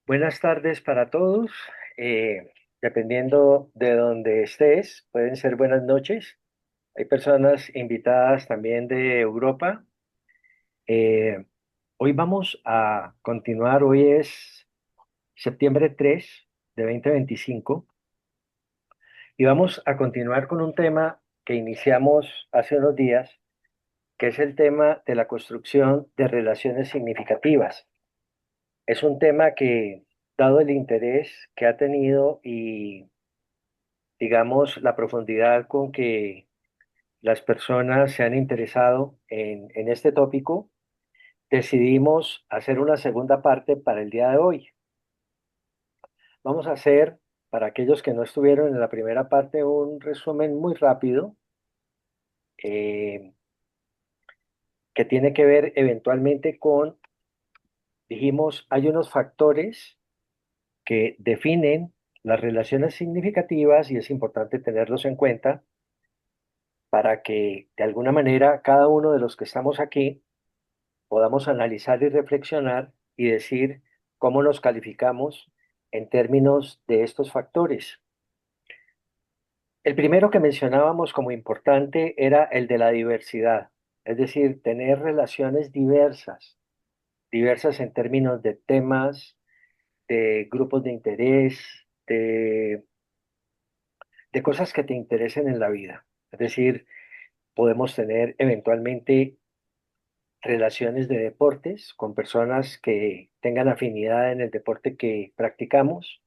Buenas tardes para todos. Dependiendo de donde estés, pueden ser buenas noches. Hay personas invitadas también de Europa. Eh, Hoy vamos a continuar, hoy es septiembre 3 de 2025 y vamos a continuar con un tema que iniciamos hace unos días, que es el tema de la construcción de relaciones significativas. Es un tema que, dado el interés que ha tenido y digamos, la profundidad con que las personas se han interesado en este tópico, decidimos hacer una segunda parte para el día de hoy. Vamos a hacer, para aquellos que no estuvieron en la primera parte, un resumen muy rápido eh, que tiene que ver eventualmente con, dijimos, hay unos factores que definen las relaciones significativas y es importante tenerlos en cuenta para que de alguna manera cada uno de los que estamos aquí podamos analizar y reflexionar y decir cómo nos calificamos en términos de estos factores. El primero que mencionábamos como importante era el de la diversidad, es decir, tener relaciones diversas, diversas en términos de temas, de grupos de interés, de cosas que te interesen en la vida. Es decir, podemos tener eventualmente relaciones de deportes con personas que tengan afinidad en el deporte que practicamos.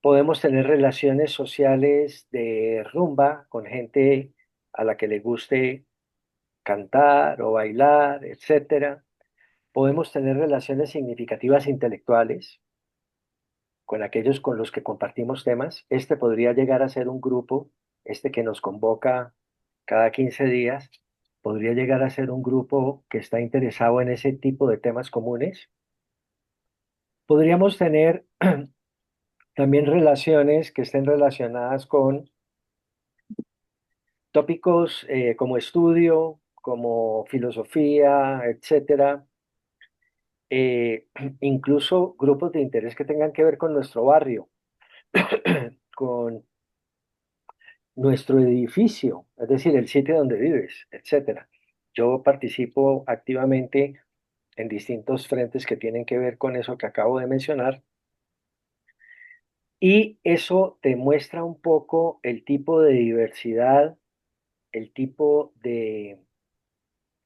Podemos tener relaciones sociales de rumba con gente a la que le guste cantar o bailar, etcétera. Podemos tener relaciones significativas intelectuales con aquellos con los que compartimos temas. Este podría llegar a ser un grupo, este que nos convoca cada 15 días, podría llegar a ser un grupo que está interesado en ese tipo de temas comunes. Podríamos tener también relaciones que estén relacionadas con tópicos como estudio, como filosofía, etcétera. Incluso grupos de interés que tengan que ver con nuestro barrio, con nuestro edificio, es decir, el sitio donde vives, etcétera. Yo participo activamente en distintos frentes que tienen que ver con eso que acabo de mencionar y eso te muestra un poco el tipo de diversidad, el tipo de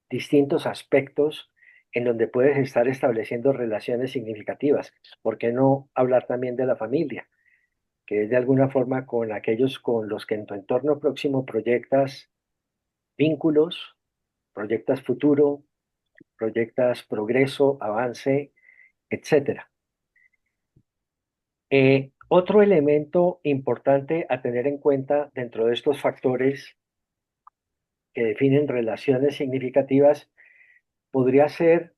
distintos aspectos en donde puedes estar estableciendo relaciones significativas. ¿Por qué no hablar también de la familia? Que es de alguna forma con aquellos con los que en tu entorno próximo proyectas vínculos, proyectas futuro, proyectas progreso, avance, etcétera. Otro elemento importante a tener en cuenta dentro de estos factores que definen relaciones significativas podría ser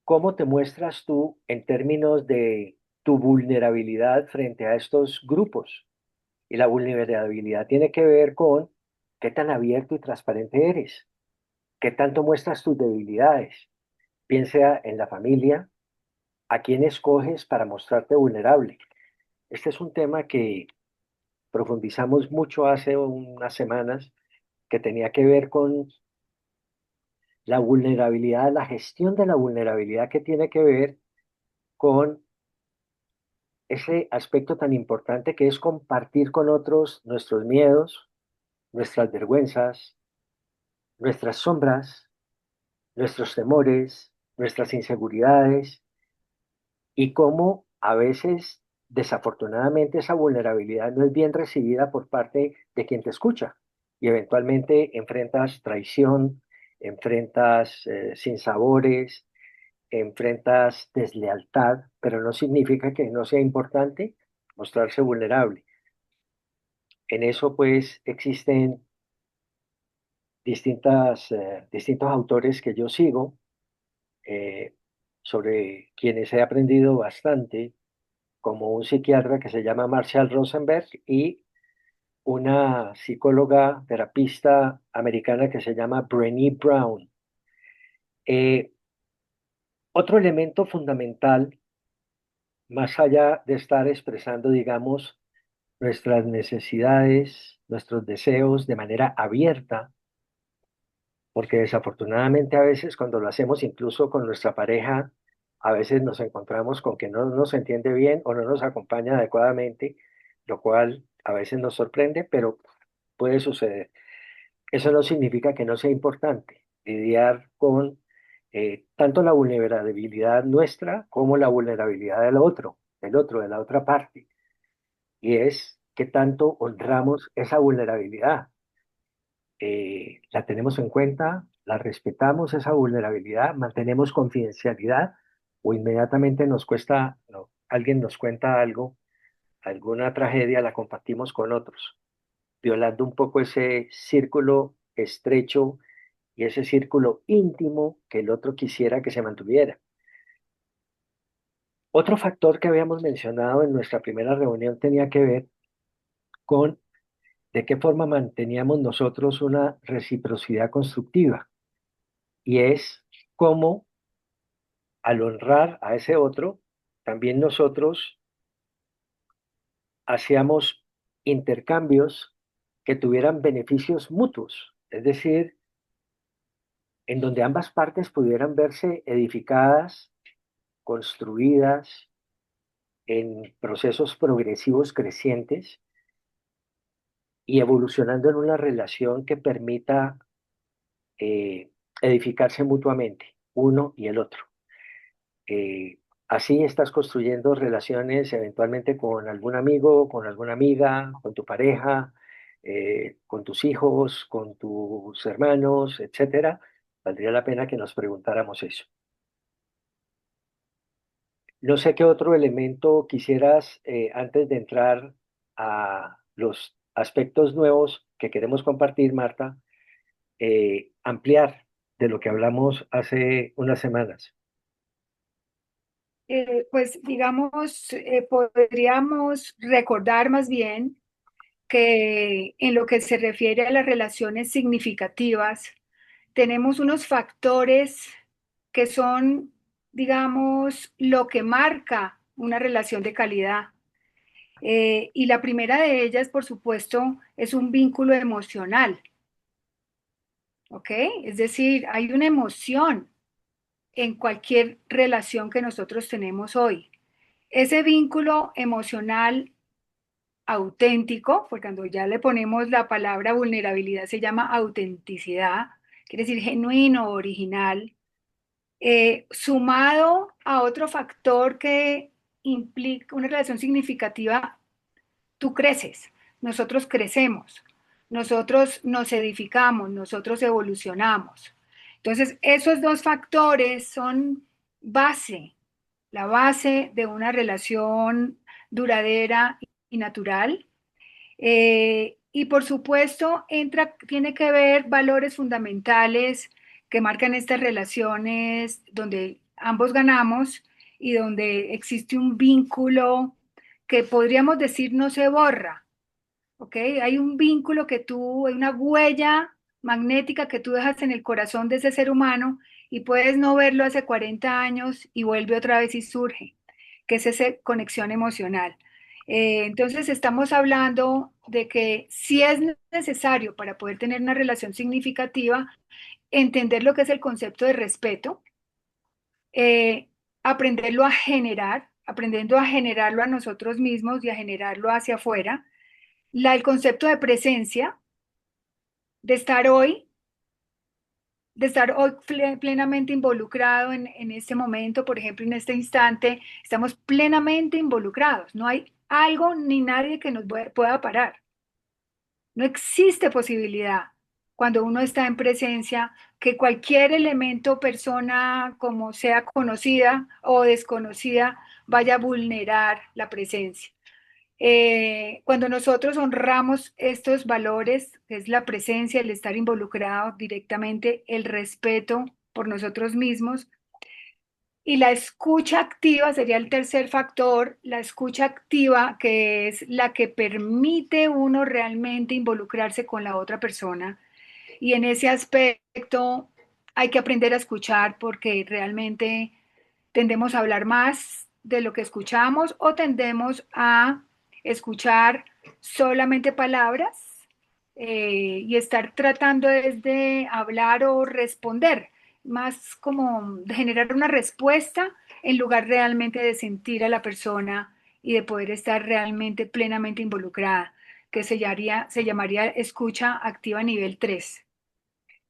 cómo te muestras tú en términos de tu vulnerabilidad frente a estos grupos. Y la vulnerabilidad tiene que ver con qué tan abierto y transparente eres, qué tanto muestras tus debilidades, piensa en la familia, a quién escoges para mostrarte vulnerable. Este es un tema que profundizamos mucho hace unas semanas, que tenía que ver con la vulnerabilidad, la gestión de la vulnerabilidad que tiene que ver con ese aspecto tan importante que es compartir con otros nuestros miedos, nuestras vergüenzas, nuestras sombras, nuestros temores, nuestras inseguridades y cómo a veces, desafortunadamente, esa vulnerabilidad no es bien recibida por parte de quien te escucha y eventualmente enfrentas traición, enfrentas sinsabores, enfrentas deslealtad, pero no significa que no sea importante mostrarse vulnerable. En eso, pues, existen distintos autores que yo sigo, eh, sobre quienes he aprendido bastante, como un psiquiatra que se llama Marshall Rosenberg y una psicóloga terapista americana que se llama Brené Brown. Eh, Otro elemento fundamental más allá de estar expresando, digamos, nuestras necesidades, nuestros deseos de manera abierta, porque desafortunadamente a veces cuando lo hacemos incluso con nuestra pareja, a veces nos encontramos con que no nos entiende bien o no nos acompaña adecuadamente, lo cual a veces nos sorprende, pero puede suceder. Eso no significa que no sea importante lidiar con tanto la vulnerabilidad nuestra como la vulnerabilidad del otro, de la otra parte. Y es que tanto honramos esa vulnerabilidad. La tenemos en cuenta, la respetamos esa vulnerabilidad, mantenemos confidencialidad o inmediatamente nos cuesta, no, alguien nos cuenta algo, alguna tragedia, la compartimos con otros, violando un poco ese círculo estrecho y ese círculo íntimo que el otro quisiera que se mantuviera. Otro factor que habíamos mencionado en nuestra primera reunión tenía que ver con de qué forma manteníamos nosotros una reciprocidad constructiva y es cómo al honrar a ese otro, también nosotros hacíamos intercambios que tuvieran beneficios mutuos, es decir, en donde ambas partes pudieran verse edificadas, construidas en procesos progresivos crecientes y evolucionando en una relación que permita edificarse mutuamente, uno y el otro. Así estás construyendo relaciones eventualmente con algún amigo, con alguna amiga, con tu pareja, con tus hijos, con tus hermanos, etcétera. Valdría la pena que nos preguntáramos eso. No sé qué otro elemento quisieras, antes de entrar a los aspectos nuevos que queremos compartir, Marta, ampliar de lo que hablamos hace unas semanas. Pues digamos, podríamos recordar más bien que en lo que se refiere a las relaciones significativas, tenemos unos factores que son, digamos, lo que marca una relación de calidad. Y la primera de ellas, por supuesto, es un vínculo emocional, ¿ok? Es decir, hay una emoción en cualquier relación que nosotros tenemos hoy. Ese vínculo emocional auténtico, porque cuando ya le ponemos la palabra vulnerabilidad se llama autenticidad, quiere decir genuino, original, sumado a otro factor que implica una relación significativa, tú creces, nosotros crecemos, nosotros nos edificamos, nosotros evolucionamos. Entonces, esos dos factores son base, la base de una relación duradera y natural. Y por supuesto, tiene que ver valores fundamentales que marcan estas relaciones donde ambos ganamos y donde existe un vínculo que podríamos decir no se borra, ¿ok? Hay un vínculo hay una huella magnética que tú dejas en el corazón de ese ser humano y puedes no verlo hace 40 años y vuelve otra vez y surge, que es esa conexión emocional. Entonces estamos hablando de que si es necesario para poder tener una relación significativa, entender lo que es el concepto de respeto, eh, aprenderlo a generar, aprendiendo a generarlo a nosotros mismos y a generarlo hacia afuera, el concepto de presencia, de estar hoy, de estar hoy plenamente involucrado en este momento, por ejemplo, en este instante, estamos plenamente involucrados, no hay algo ni nadie que nos pueda parar. No existe posibilidad cuando uno está en presencia que cualquier elemento, persona, como sea conocida o desconocida, vaya a vulnerar la presencia. Cuando nosotros honramos estos valores, que es la presencia, el estar involucrado directamente, el respeto por nosotros mismos, y la escucha activa sería el tercer factor, la escucha activa, que es la que permite uno realmente involucrarse con la otra persona. Y en ese aspecto hay que aprender a escuchar porque realmente tendemos a hablar más de lo que escuchamos o tendemos a escuchar solamente palabras y estar tratando de hablar o responder, más como de generar una respuesta en lugar realmente de sentir a la persona y de poder estar realmente plenamente involucrada, que se llamaría escucha activa nivel 3.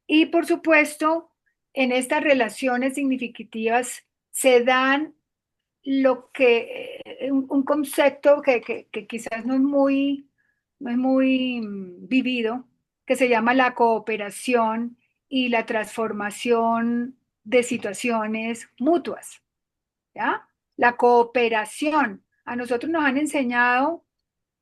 Y por supuesto, en estas relaciones significativas se dan un concepto que quizás no es muy vivido, que se llama la cooperación y la transformación de situaciones mutuas, ¿ya? La cooperación. A nosotros nos han enseñado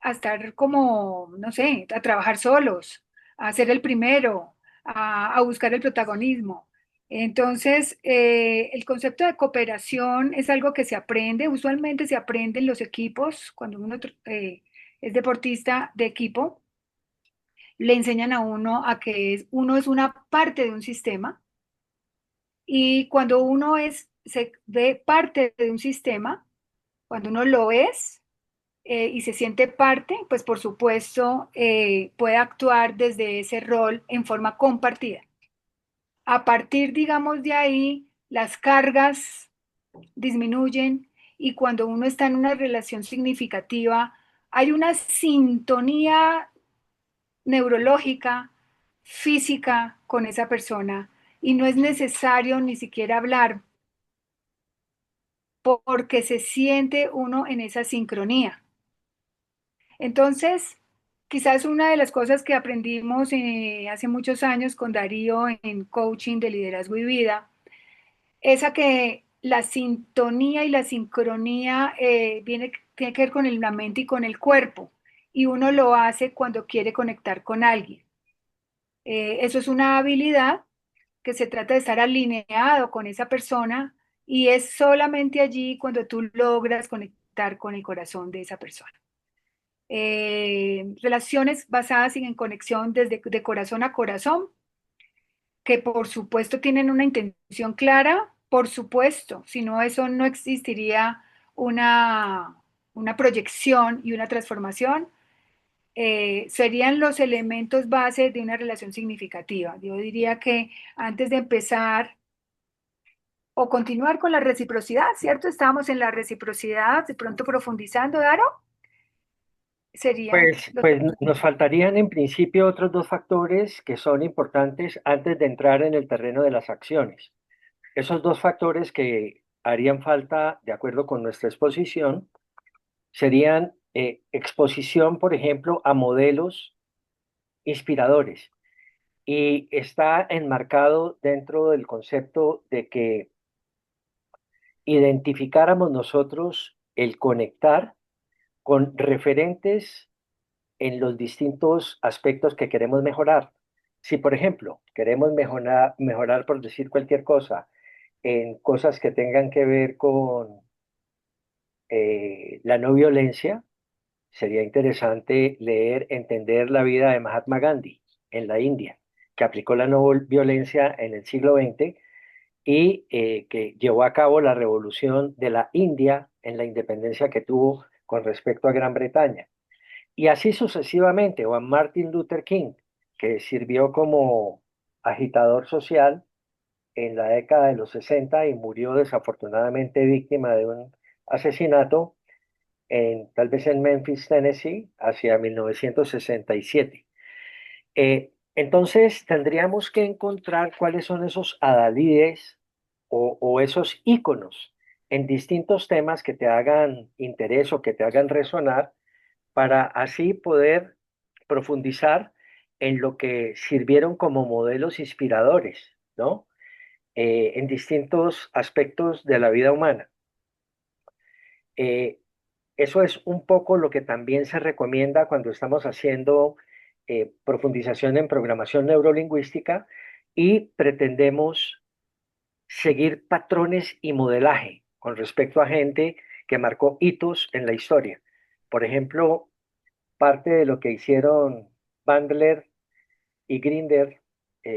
a estar como, no sé, a trabajar solos, a ser el primero, a buscar el protagonismo. Entonces, el concepto de cooperación es algo que se aprende, usualmente se aprende en los equipos, cuando uno es deportista de equipo, le enseñan a uno a que uno es una parte de un sistema y cuando se ve parte de un sistema, cuando uno lo es, y se siente parte, pues por supuesto puede actuar desde ese rol en forma compartida. A partir, digamos, de ahí, las cargas disminuyen y cuando uno está en una relación significativa, hay una sintonía neurológica, física con esa persona y no es necesario ni siquiera hablar porque se siente uno en esa sincronía. Entonces, quizás una de las cosas que aprendimos hace muchos años con Darío en coaching de liderazgo y vida es a que la sintonía y la sincronía tiene que ver con la mente y con el cuerpo, y uno lo hace cuando quiere conectar con alguien. Eso es una habilidad que se trata de estar alineado con esa persona y es solamente allí cuando tú logras conectar con el corazón de esa persona. Relaciones basadas en conexión desde de corazón a corazón, que por supuesto tienen una intención clara, por supuesto, si no eso no existiría una, una proyección y una transformación, serían los elementos base de una relación significativa. Yo diría que antes de empezar o continuar con la reciprocidad, ¿cierto? Estábamos en la reciprocidad, de pronto profundizando, Daro, serían los... Pues nos faltarían en principio otros dos factores que son importantes antes de entrar en el terreno de las acciones. Esos dos factores que harían falta, de acuerdo con nuestra exposición, serían exposición, por ejemplo, a modelos inspiradores. Y está enmarcado dentro del concepto de que identificáramos nosotros el conectar con referentes en los distintos aspectos que queremos mejorar. Si, por ejemplo, queremos mejorar por decir cualquier cosa, en cosas que tengan que ver con la no violencia, sería interesante leer, entender la vida de Mahatma Gandhi en la India, que aplicó la no violencia en el siglo XX y que llevó a cabo la revolución de la India en la independencia que tuvo con respecto a Gran Bretaña. Y así sucesivamente, o a Martin Luther King, que sirvió como agitador social en la década de los 60 y murió desafortunadamente víctima de un asesinato tal vez en Memphis, Tennessee, hacia 1967. Entonces tendríamos que encontrar cuáles son esos adalides o esos íconos en distintos temas que te hagan interés o que te hagan resonar para así poder profundizar en lo que sirvieron como modelos inspiradores, ¿no? En distintos aspectos de la vida humana. Eh, Eso es un poco lo que también se recomienda cuando estamos haciendo profundización en programación neurolingüística y pretendemos seguir patrones y modelaje con respecto a gente que marcó hitos en la historia. Por ejemplo, parte de lo que hicieron Bandler y Grinder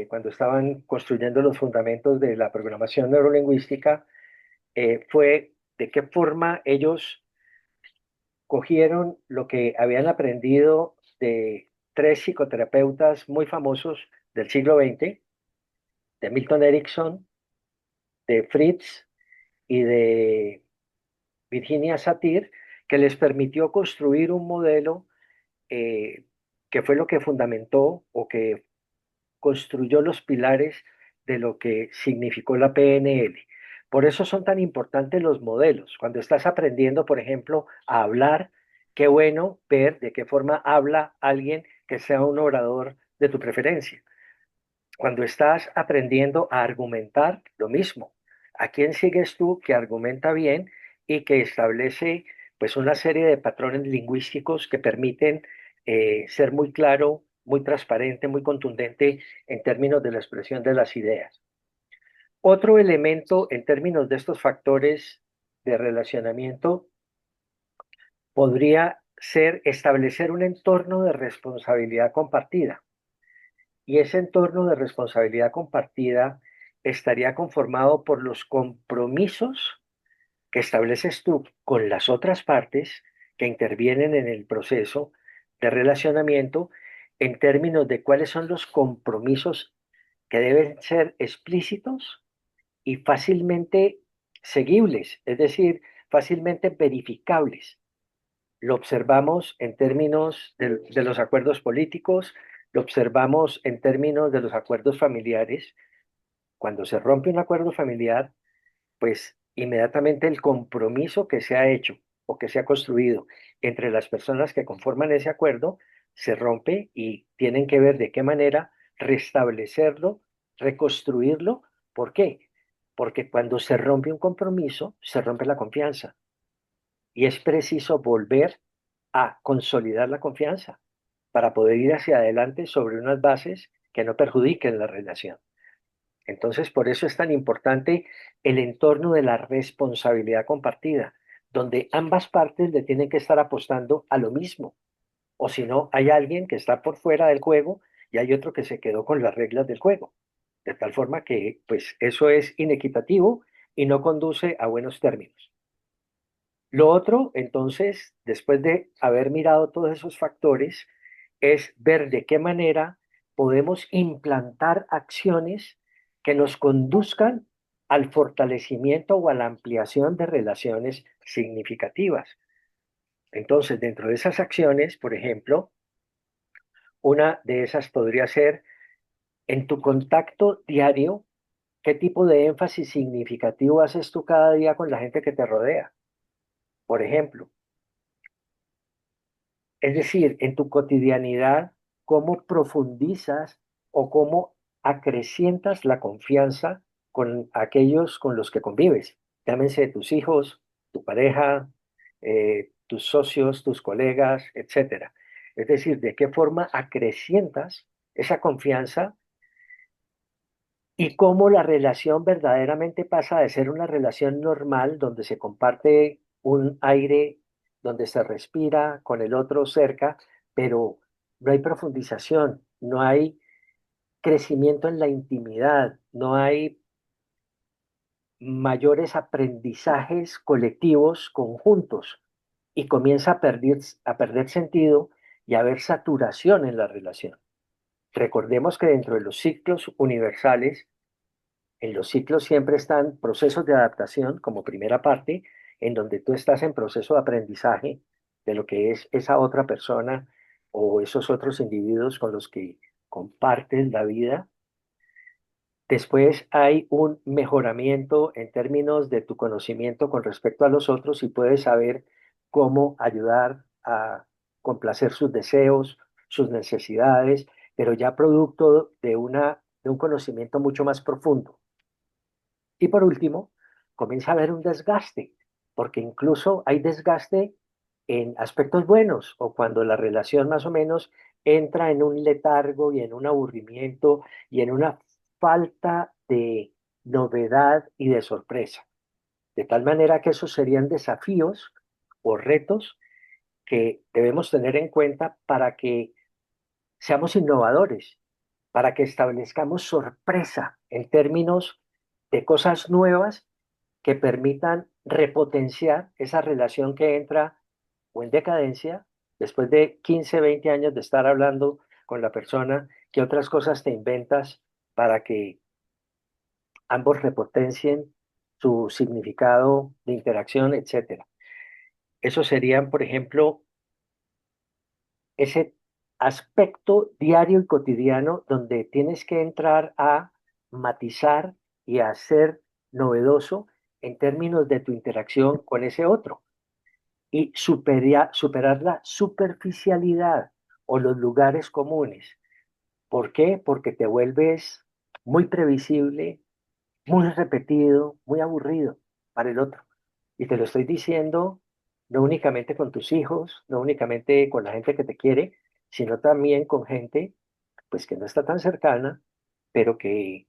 cuando estaban construyendo los fundamentos de la programación neurolingüística fue de qué forma ellos cogieron lo que habían aprendido de tres psicoterapeutas muy famosos del siglo XX, de Milton Erickson, de Fritz y de Virginia Satir, que les permitió construir un modelo eh, que fue lo que fundamentó o que construyó los pilares de lo que significó la PNL. Por eso son tan importantes los modelos. Cuando estás aprendiendo, por ejemplo, a hablar, qué bueno ver de qué forma habla alguien que sea un orador de tu preferencia. Cuando estás aprendiendo a argumentar, lo mismo. ¿A quién sigues tú que argumenta bien y que establece pues una serie de patrones lingüísticos que permiten ser muy claro, muy transparente, muy contundente en términos de la expresión de las ideas? Otro elemento en términos de estos factores de relacionamiento podría ser establecer un entorno de responsabilidad compartida. Y ese entorno de responsabilidad compartida estaría conformado por los compromisos que estableces tú con las otras partes que intervienen en el proceso de relacionamiento en términos de cuáles son los compromisos que deben ser explícitos y fácilmente seguibles, es decir, fácilmente verificables. Lo observamos en términos de los acuerdos políticos, lo observamos en términos de los acuerdos familiares. Cuando se rompe un acuerdo familiar, pues inmediatamente el compromiso que se ha hecho o que se ha construido entre las personas que conforman ese acuerdo se rompe y tienen que ver de qué manera restablecerlo, reconstruirlo. ¿Por qué? Porque cuando se rompe un compromiso, se rompe la confianza y es preciso volver a consolidar la confianza para poder ir hacia adelante sobre unas bases que no perjudiquen la relación. Entonces, por eso es tan importante el entorno de la responsabilidad compartida, donde ambas partes le tienen que estar apostando a lo mismo, o si no, hay alguien que está por fuera del juego y hay otro que se quedó con las reglas del juego, de tal forma que, pues, eso es inequitativo y no conduce a buenos términos. Lo otro, entonces, después de haber mirado todos esos factores, es ver de qué manera podemos implantar acciones que nos conduzcan al fortalecimiento o a la ampliación de relaciones significativas. Entonces, dentro de esas acciones, por ejemplo, una de esas podría ser en tu contacto diario, ¿qué tipo de énfasis significativo haces tú cada día con la gente que te rodea? Por ejemplo, es decir, en tu cotidianidad, ¿cómo profundizas o cómo acrecientas la confianza con aquellos con los que convives? Llámense tus hijos, tu pareja, tus socios, tus colegas, etcétera. Es decir, ¿de qué forma acrecientas esa confianza y cómo la relación verdaderamente pasa de ser una relación normal donde se comparte un aire, donde se respira con el otro cerca, pero no hay profundización, no hay crecimiento en la intimidad, no hay mayores aprendizajes colectivos conjuntos y comienza a perder sentido y a haber saturación en la relación? Recordemos que dentro de los ciclos universales, en los ciclos siempre están procesos de adaptación como primera parte, en donde tú estás en proceso de aprendizaje de lo que es esa otra persona o esos otros individuos con los que compartes la vida. Después hay un mejoramiento en términos de tu conocimiento con respecto a los otros y puedes saber cómo ayudar a complacer sus deseos, sus necesidades, pero ya producto de un conocimiento mucho más profundo. Y por último, comienza a haber un desgaste, porque incluso hay desgaste en aspectos buenos o cuando la relación más o menos entra en un letargo y en un aburrimiento y en una falta de novedad y de sorpresa. De tal manera que esos serían desafíos o retos que debemos tener en cuenta para que seamos innovadores, para que establezcamos sorpresa en términos de cosas nuevas que permitan repotenciar esa relación que entra o en decadencia después de 15, 20 años de estar hablando con la persona, qué otras cosas te inventas para que ambos repotencien su significado de interacción, etcétera. Eso serían, por ejemplo, ese aspecto diario y cotidiano donde tienes que entrar a matizar y a ser novedoso en términos de tu interacción con ese otro y superar la superficialidad o los lugares comunes. ¿Por qué? Porque te vuelves muy previsible, muy repetido, muy aburrido para el otro. Y te lo estoy diciendo no únicamente con tus hijos, no únicamente con la gente que te quiere, sino también con gente pues que no está tan cercana, pero que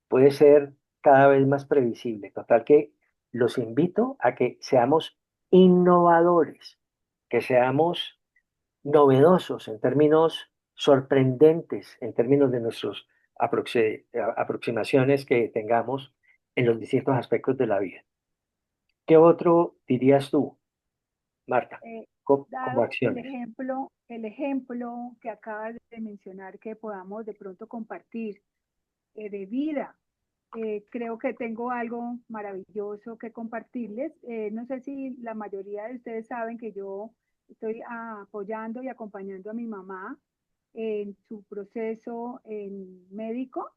puede ser cada vez más previsible. Total que los invito a que seamos innovadores, que seamos novedosos en términos sorprendentes, en términos de nuestras aproximaciones que tengamos en los distintos aspectos de la vida. ¿Qué otro dirías tú, Marta, Eh, como Dado acciones? el ejemplo que acabas de mencionar que podamos de pronto compartir de vida, creo que tengo algo maravilloso que compartirles. No sé si la mayoría de ustedes saben que yo estoy apoyando y acompañando a mi mamá en su proceso en médico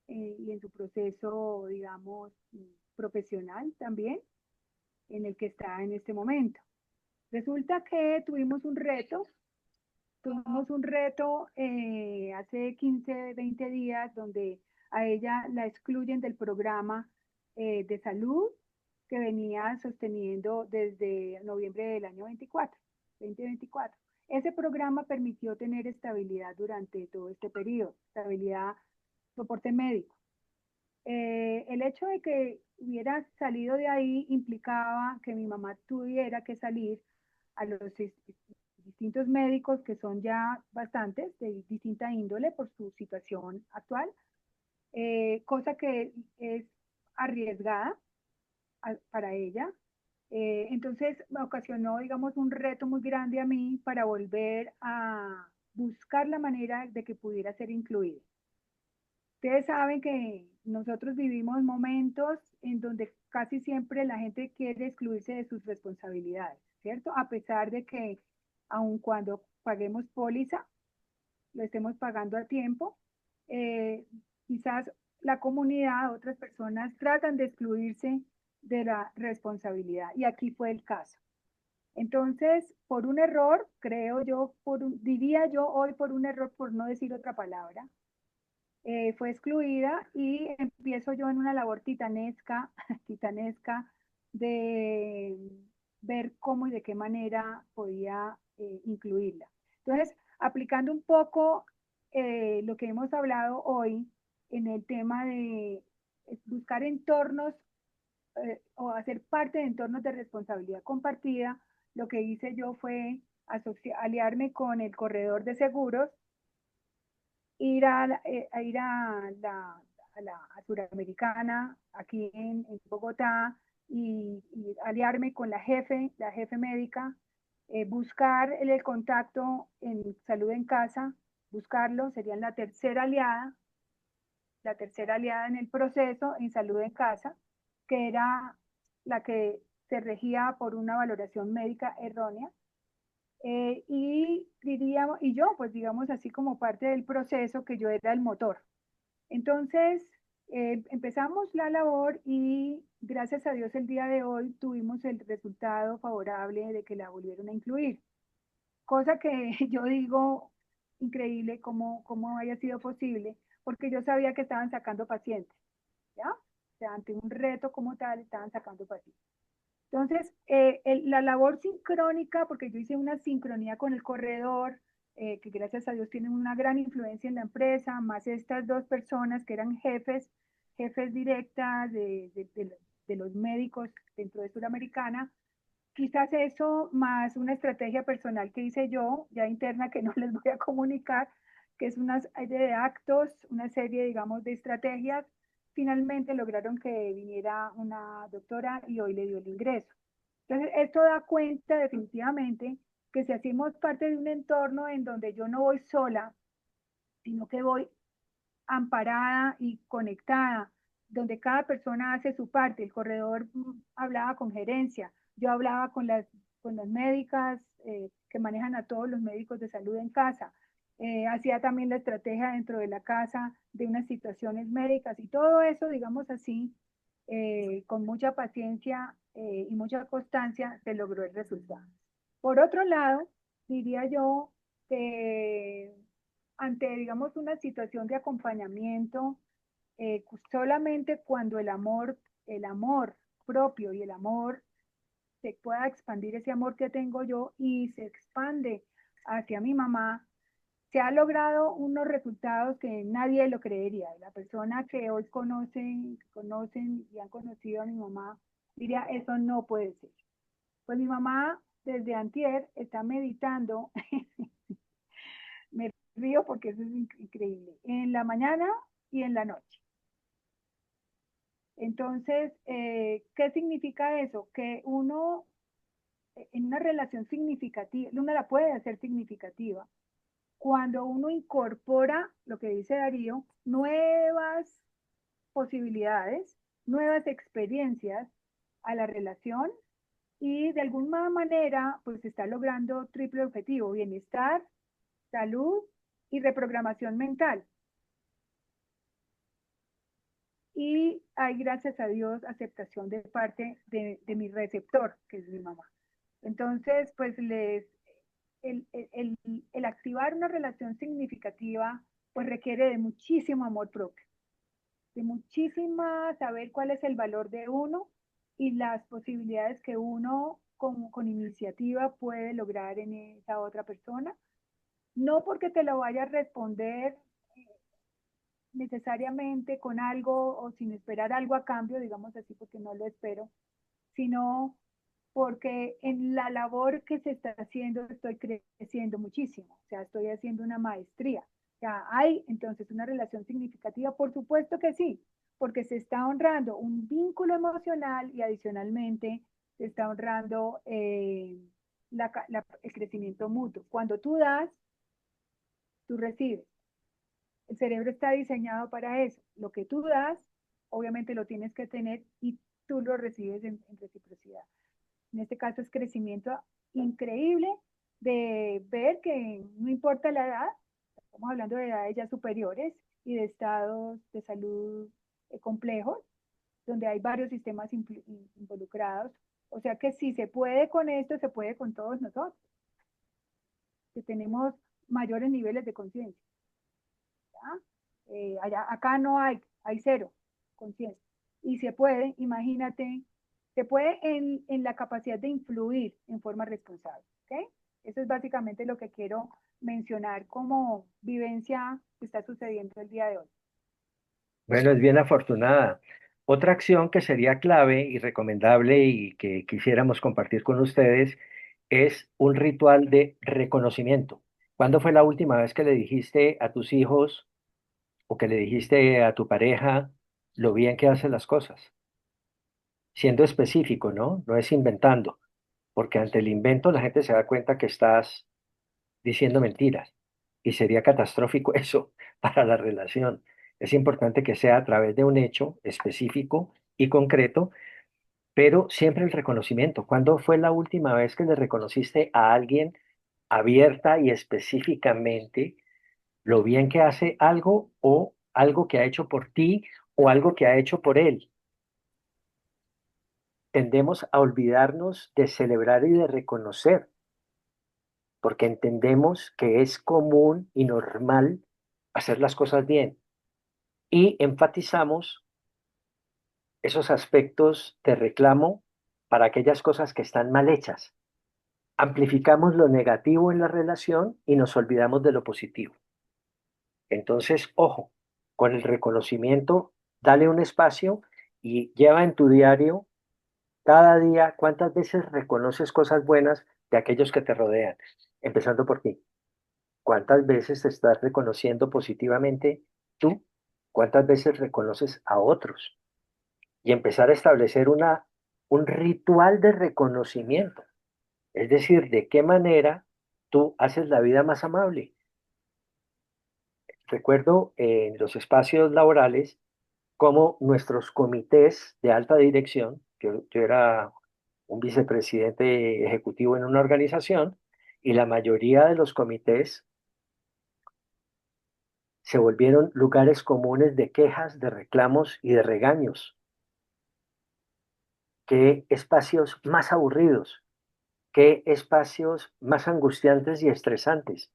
y en su proceso, digamos, profesional también, en el que está en este momento. Resulta que tuvimos un reto hace 15, 20 días donde a ella la excluyen del programa de salud que venía sosteniendo desde noviembre del año 2024. Ese programa permitió tener estabilidad durante todo este periodo, estabilidad, soporte médico. El hecho de que hubiera salido de ahí implicaba que mi mamá tuviera que salir a los distintos médicos, que son ya bastantes, de distinta índole por su situación actual, cosa que es arriesgada para ella. Entonces me ocasionó, digamos, un reto muy grande a mí para volver a buscar la manera de que pudiera ser incluida. Ustedes saben que nosotros vivimos momentos en donde casi siempre la gente quiere excluirse de sus responsabilidades, ¿cierto? A pesar de que aun cuando paguemos póliza, lo estemos pagando a tiempo, eh, quizás la comunidad, otras personas tratan de excluirse de la responsabilidad y aquí fue el caso. Entonces, por un error, creo yo, diría yo hoy por un error, por no decir otra palabra, fue excluida y empiezo yo en una labor titanesca, titanesca de ver cómo y de qué manera podía incluirla. Entonces, aplicando un poco lo que hemos hablado hoy en el tema de buscar entornos o hacer parte de entornos de responsabilidad compartida, lo que hice yo fue aliarme con el corredor de seguros, ir a Suramericana, aquí en Bogotá, y aliarme con la jefe médica, buscar el contacto en salud en casa, buscarlo, serían la tercera aliada en el proceso en salud en casa, que era la que se regía por una valoración médica errónea. Y yo, pues digamos así como parte del proceso, que yo era el motor. Entonces, empezamos la labor y gracias a Dios el día de hoy tuvimos el resultado favorable de que la volvieron a incluir. Cosa que yo digo increíble cómo haya sido posible, porque yo sabía que estaban sacando pacientes, ¿ya? O sea, ante un reto como tal, estaban sacando pacientes. Entonces, la labor sincrónica, porque yo hice una sincronía con el corredor, que gracias a Dios tienen una gran influencia en la empresa, más estas dos personas que eran jefes directas de los médicos dentro de Suramericana, quizás eso más una estrategia personal que hice yo, ya interna, que no les voy a comunicar, que es una serie de actos, una serie, digamos, de estrategias finalmente lograron que viniera una doctora y hoy le dio el ingreso. Entonces, esto da cuenta definitivamente que si hacemos parte de un entorno en donde yo no voy sola, sino que voy amparada y conectada, donde cada persona hace su parte. El corredor hablaba con gerencia, yo hablaba con las médicas que manejan a todos los médicos de salud en casa. Hacía también la estrategia dentro de la casa de unas situaciones médicas y todo eso, digamos así, con mucha paciencia y mucha constancia se logró el resultado. Por otro lado, diría yo que ante, digamos, una situación de acompañamiento, solamente cuando el amor propio y el amor se pueda expandir ese amor que tengo yo y se expande hacia mi mamá, se ha logrado unos resultados que nadie lo creería. La persona que hoy conocen y han conocido a mi mamá diría, eso no puede ser. Pues mi mamá desde antier está meditando, me río porque eso es increíble, en la mañana y en la noche. Entonces, ¿qué significa eso? Que uno en una relación significativa, uno la puede hacer significativa cuando uno incorpora, lo que dice Darío, nuevas posibilidades, nuevas experiencias a la relación y de alguna manera pues está logrando triple objetivo, bienestar, salud y reprogramación mental. Y hay, gracias a Dios, aceptación de parte de mi receptor, que es mi mamá. Entonces, pues el activar una relación significativa, pues requiere de muchísimo amor propio, de muchísima saber cuál es el valor de uno y las posibilidades que uno con iniciativa puede lograr en esa otra persona. No porque te lo vaya a responder necesariamente con algo o sin esperar algo a cambio, digamos así, porque no lo espero, sino porque en la labor que se está haciendo estoy creciendo muchísimo, o sea, estoy haciendo una maestría. O sea, hay entonces una relación significativa, por supuesto que sí, porque se está honrando un vínculo emocional y adicionalmente se está honrando el crecimiento mutuo. Cuando tú das, tú recibes. El cerebro está diseñado para eso. Lo que tú das, obviamente lo tienes que tener y tú lo recibes en reciprocidad. En este caso es crecimiento increíble de ver que no importa la edad, estamos hablando de edades ya superiores y de estados de salud complejos, donde hay varios sistemas involucrados. O sea que si se puede con esto, se puede con todos nosotros, que tenemos mayores niveles de conciencia. Acá no hay cero conciencia. Y se puede, imagínate, se puede en la capacidad de influir en forma responsable. ¿Okay? Eso es básicamente lo que quiero mencionar como vivencia que está sucediendo el día de hoy. Bueno, es bien afortunada. Otra acción que sería clave y recomendable y que quisiéramos compartir con ustedes es un ritual de reconocimiento. ¿Cuándo fue la última vez que le dijiste a tus hijos o que le dijiste a tu pareja lo bien que hace las cosas? Siendo específico, ¿no? No es inventando, porque ante el invento la gente se da cuenta que estás diciendo mentiras y sería catastrófico eso para la relación. Es importante que sea a través de un hecho específico y concreto, pero siempre el reconocimiento. ¿Cuándo fue la última vez que le reconociste a alguien abierta y específicamente lo bien que hace algo o algo que ha hecho por ti o algo que ha hecho por él? Tendemos a olvidarnos de celebrar y de reconocer, porque entendemos que es común y normal hacer las cosas bien y enfatizamos esos aspectos de reclamo para aquellas cosas que están mal hechas. Amplificamos lo negativo en la relación y nos olvidamos de lo positivo. Entonces, ojo, con el reconocimiento, dale un espacio y lleva en tu diario cada día cuántas veces reconoces cosas buenas de aquellos que te rodean, empezando por ti. ¿Cuántas veces te estás reconociendo positivamente tú ¿Cuántas veces reconoces a otros? Y empezar a establecer un ritual de reconocimiento. Es decir, de qué manera tú haces la vida más amable. Recuerdo en los espacios laborales cómo nuestros comités de alta dirección, yo era un vicepresidente ejecutivo en una organización, y la mayoría de los comités se volvieron lugares comunes de quejas, de reclamos y de regaños. Qué espacios más aburridos, qué espacios más angustiantes y estresantes,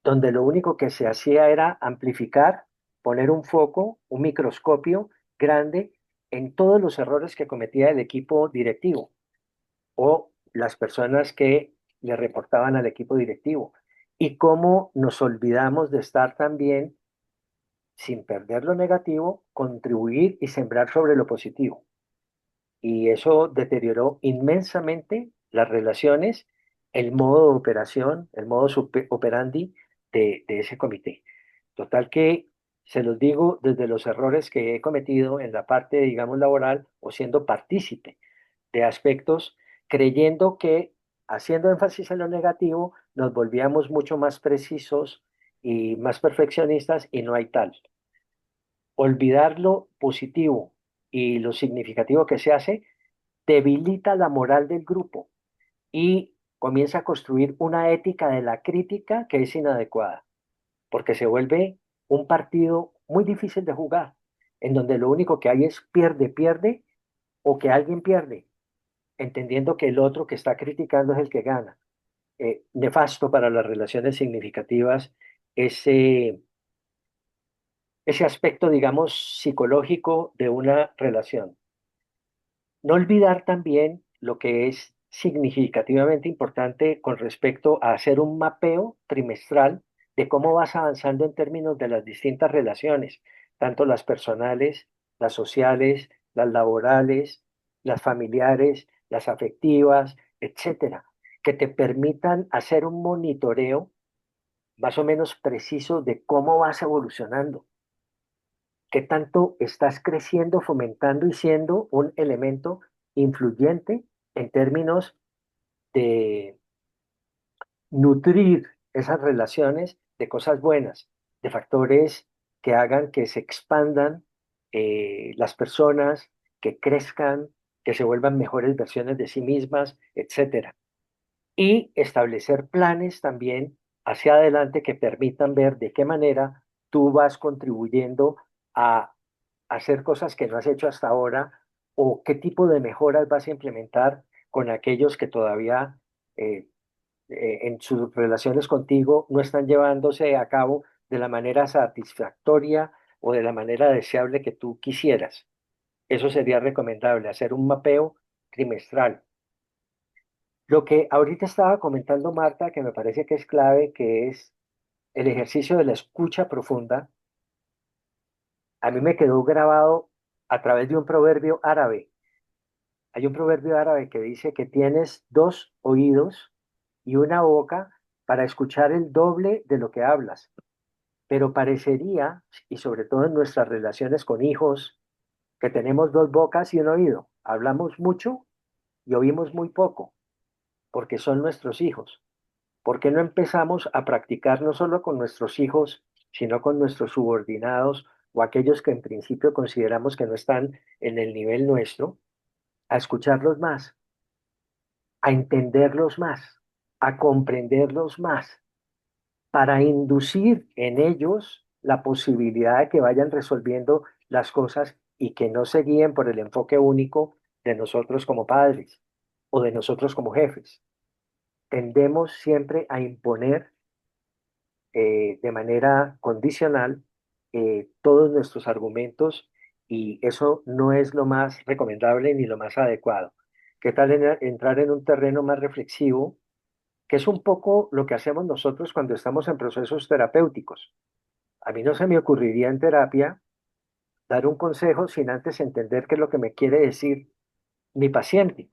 donde lo único que se hacía era amplificar, poner un foco, un microscopio grande en todos los errores que cometía el equipo directivo o las personas que le reportaban al equipo directivo. Y cómo nos olvidamos de estar también, sin perder lo negativo, contribuir y sembrar sobre lo positivo. Y eso deterioró inmensamente las relaciones, el modo de operación, el modo operandi de ese comité. Total que se los digo desde los errores que he cometido en la parte, digamos, laboral o siendo partícipe de aspectos, creyendo que haciendo énfasis en lo negativo nos volvíamos mucho más precisos y más perfeccionistas y no hay tal. Olvidar lo positivo y lo significativo que se hace debilita la moral del grupo y comienza a construir una ética de la crítica que es inadecuada, porque se vuelve un partido muy difícil de jugar, en donde lo único que hay es pierde, pierde o que alguien pierde, entendiendo que el otro que está criticando es el que gana. Nefasto para las relaciones significativas ese, ese aspecto, digamos, psicológico de una relación. No olvidar también lo que es significativamente importante con respecto a hacer un mapeo trimestral de cómo vas avanzando en términos de las distintas relaciones, tanto las personales, las sociales, las laborales, las familiares, las afectivas, etcétera, que te permitan hacer un monitoreo más o menos preciso de cómo vas evolucionando, qué tanto estás creciendo, fomentando y siendo un elemento influyente en términos de nutrir esas relaciones de cosas buenas, de factores que hagan que se expandan las personas, que crezcan, que se vuelvan mejores versiones de sí mismas, etcétera. Y establecer planes también hacia adelante que permitan ver de qué manera tú vas contribuyendo a hacer cosas que no has hecho hasta ahora o qué tipo de mejoras vas a implementar con aquellos que todavía eh, en sus relaciones contigo no están llevándose a cabo de la manera satisfactoria o de la manera deseable que tú quisieras. Eso sería recomendable, hacer un mapeo trimestral. Lo que ahorita estaba comentando Marta, que me parece que es clave, que es el ejercicio de la escucha profunda, a mí me quedó grabado a través de un proverbio árabe. Hay un proverbio árabe que dice que tienes dos oídos y una boca para escuchar el doble de lo que hablas, pero parecería, y sobre todo en nuestras relaciones con hijos, que tenemos dos bocas y un oído. Hablamos mucho y oímos muy poco, porque son nuestros hijos. ¿Por qué no empezamos a practicar no solo con nuestros hijos, sino con nuestros subordinados o aquellos que en principio consideramos que no están en el nivel nuestro, a escucharlos más, a entenderlos más, a comprenderlos más, para inducir en ellos la posibilidad de que vayan resolviendo las cosas y que no se guíen por el enfoque único de nosotros como padres o de nosotros como jefes? Tendemos siempre a imponer de manera condicional todos nuestros argumentos y eso no es lo más recomendable ni lo más adecuado. ¿Qué tal entrar en un terreno más reflexivo, que es un poco lo que hacemos nosotros cuando estamos en procesos terapéuticos? A mí no se me ocurriría en terapia dar un consejo sin antes entender qué es lo que me quiere decir mi paciente.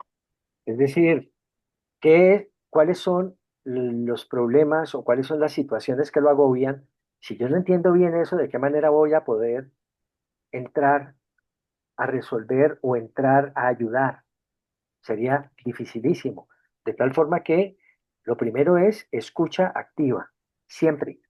Es decir, cuáles son los problemas o cuáles son las situaciones que lo agobian. Si yo no entiendo bien eso, ¿de qué manera voy a poder entrar a resolver o entrar a ayudar. Sería dificilísimo. De tal forma que lo primero es escucha activa, siempre.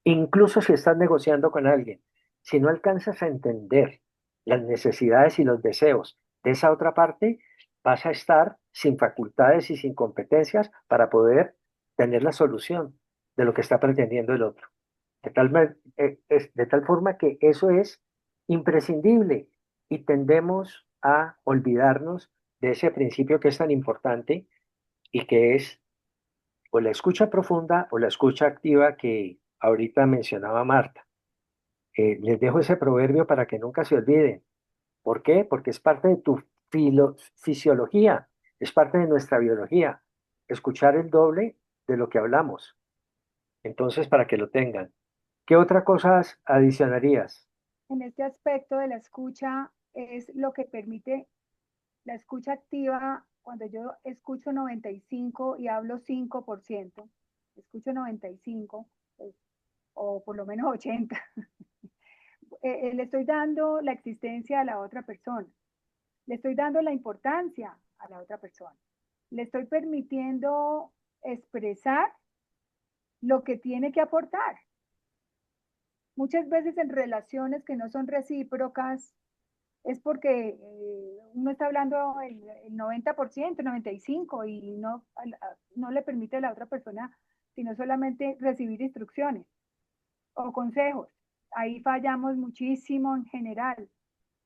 Incluso si estás negociando con alguien, si no alcanzas a entender las necesidades y los deseos de esa otra parte, vas a estar sin facultades y sin competencias para poder tener la solución de lo que está pretendiendo el otro. De tal forma que eso es imprescindible y tendemos a olvidarnos de ese principio que es tan importante y que es o la escucha profunda o la escucha activa que ahorita mencionaba Marta. Les dejo ese proverbio para que nunca se olviden. ¿Por qué? Porque es parte de tu fisiología, es parte de nuestra biología. Escuchar el doble de lo que hablamos. Entonces, para que lo tengan. ¿Qué otra cosas adicionarías? En este aspecto de la escucha es lo que permite la escucha activa. Cuando yo escucho 95 y hablo 5%, escucho 95, pues, o por lo menos 80, le estoy dando la existencia a la otra persona, le estoy dando la importancia a la otra persona, le estoy permitiendo expresar lo que tiene que aportar. Muchas veces en relaciones que no son recíprocas es porque uno está hablando el 90%, 95%, y no, no le permite a la otra persona sino solamente recibir instrucciones o consejos. Ahí fallamos muchísimo en general.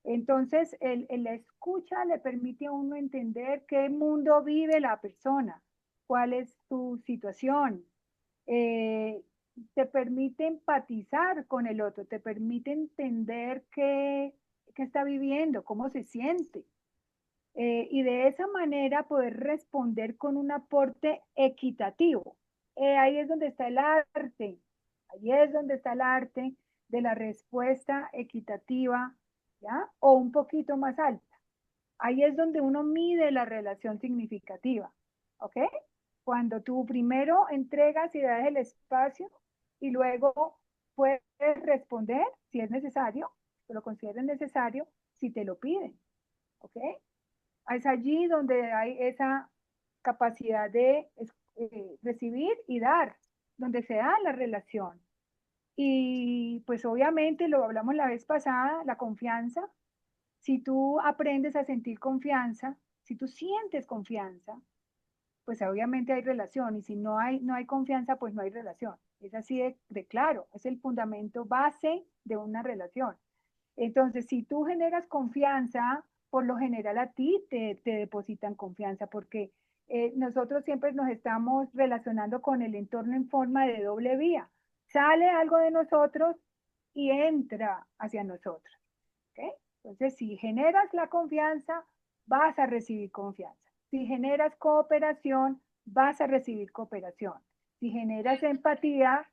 Entonces, el escucha le permite a uno entender qué mundo vive la persona, cuál es su situación, eh, te permite empatizar con el otro, te permite entender qué está viviendo, cómo se siente. Y de esa manera poder responder con un aporte equitativo. Ahí es donde está el arte, ahí es donde está el arte de la respuesta equitativa, ¿ya? O un poquito más alta. Ahí es donde uno mide la relación significativa, ¿ok? Cuando tú primero entregas y das el espacio y luego puedes responder si es necesario, si lo consideres necesario, si te lo piden, ¿ok? Es allí donde hay esa capacidad de recibir y dar, donde se da la relación. Y pues obviamente lo hablamos la vez pasada, la confianza. Si tú aprendes a sentir confianza, si tú sientes confianza, pues obviamente hay relación. Y si no hay confianza, pues no hay relación. Es así de claro, es el fundamento base de una relación. Entonces, si tú generas confianza, por lo general a ti te depositan confianza, porque nosotros siempre nos estamos relacionando con el entorno en forma de doble vía. Sale algo de nosotros y entra hacia nosotros. ¿Ok? Entonces, si generas la confianza, vas a recibir confianza. Si generas cooperación, vas a recibir cooperación. Si generas empatía,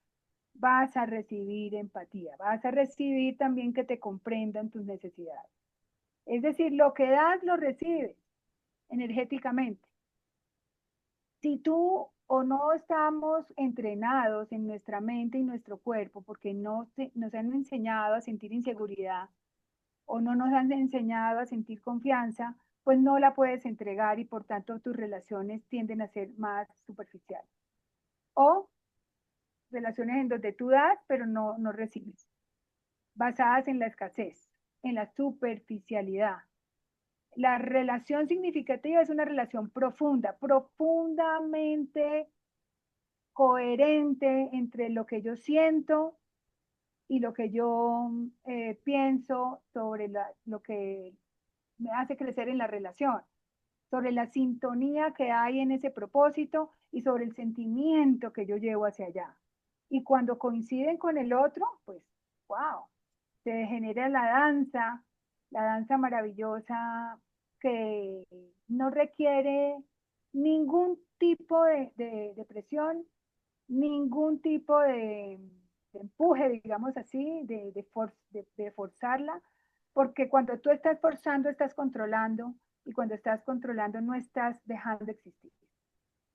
vas a recibir empatía. Vas a recibir también que te comprendan tus necesidades. Es decir, lo que das, lo recibes energéticamente. Si tú o no estamos entrenados en nuestra mente y nuestro cuerpo, porque nos han enseñado a sentir inseguridad, o no nos han enseñado a sentir confianza, pues no la puedes entregar y por tanto tus relaciones tienden a ser más superficiales. O relaciones en donde tú das, pero no recibes, basadas en la escasez, en la superficialidad. La relación significativa es una relación profunda, profundamente coherente entre lo que yo siento y lo que yo pienso sobre lo que me hace crecer en la relación, sobre la sintonía que hay en ese propósito y sobre el sentimiento que yo llevo hacia allá. Y cuando coinciden con el otro, pues, wow, se genera la danza maravillosa que no requiere ningún tipo de presión, ningún tipo de empuje, digamos así, de forzarla, porque cuando tú estás forzando, estás controlando, y cuando estás controlando, no estás dejando de existir.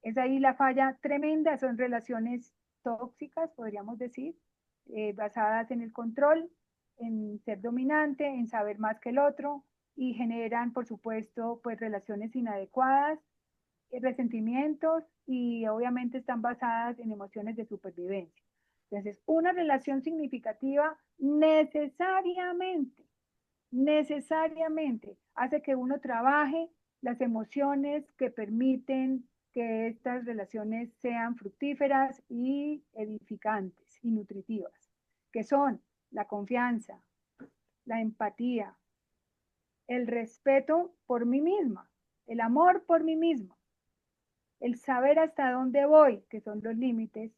Es ahí la falla tremenda, son relaciones tóxicas, podríamos decir, basadas en el control, en ser dominante, en saber más que el otro y generan, por supuesto, pues relaciones inadecuadas, resentimientos y obviamente están basadas en emociones de supervivencia. Entonces, una relación significativa necesariamente hace que uno trabaje las emociones que permiten que estas relaciones sean fructíferas y edificantes y nutritivas, que son la confianza, la empatía, el respeto por mí misma, el amor por mí misma, el saber hasta dónde voy, que son los límites,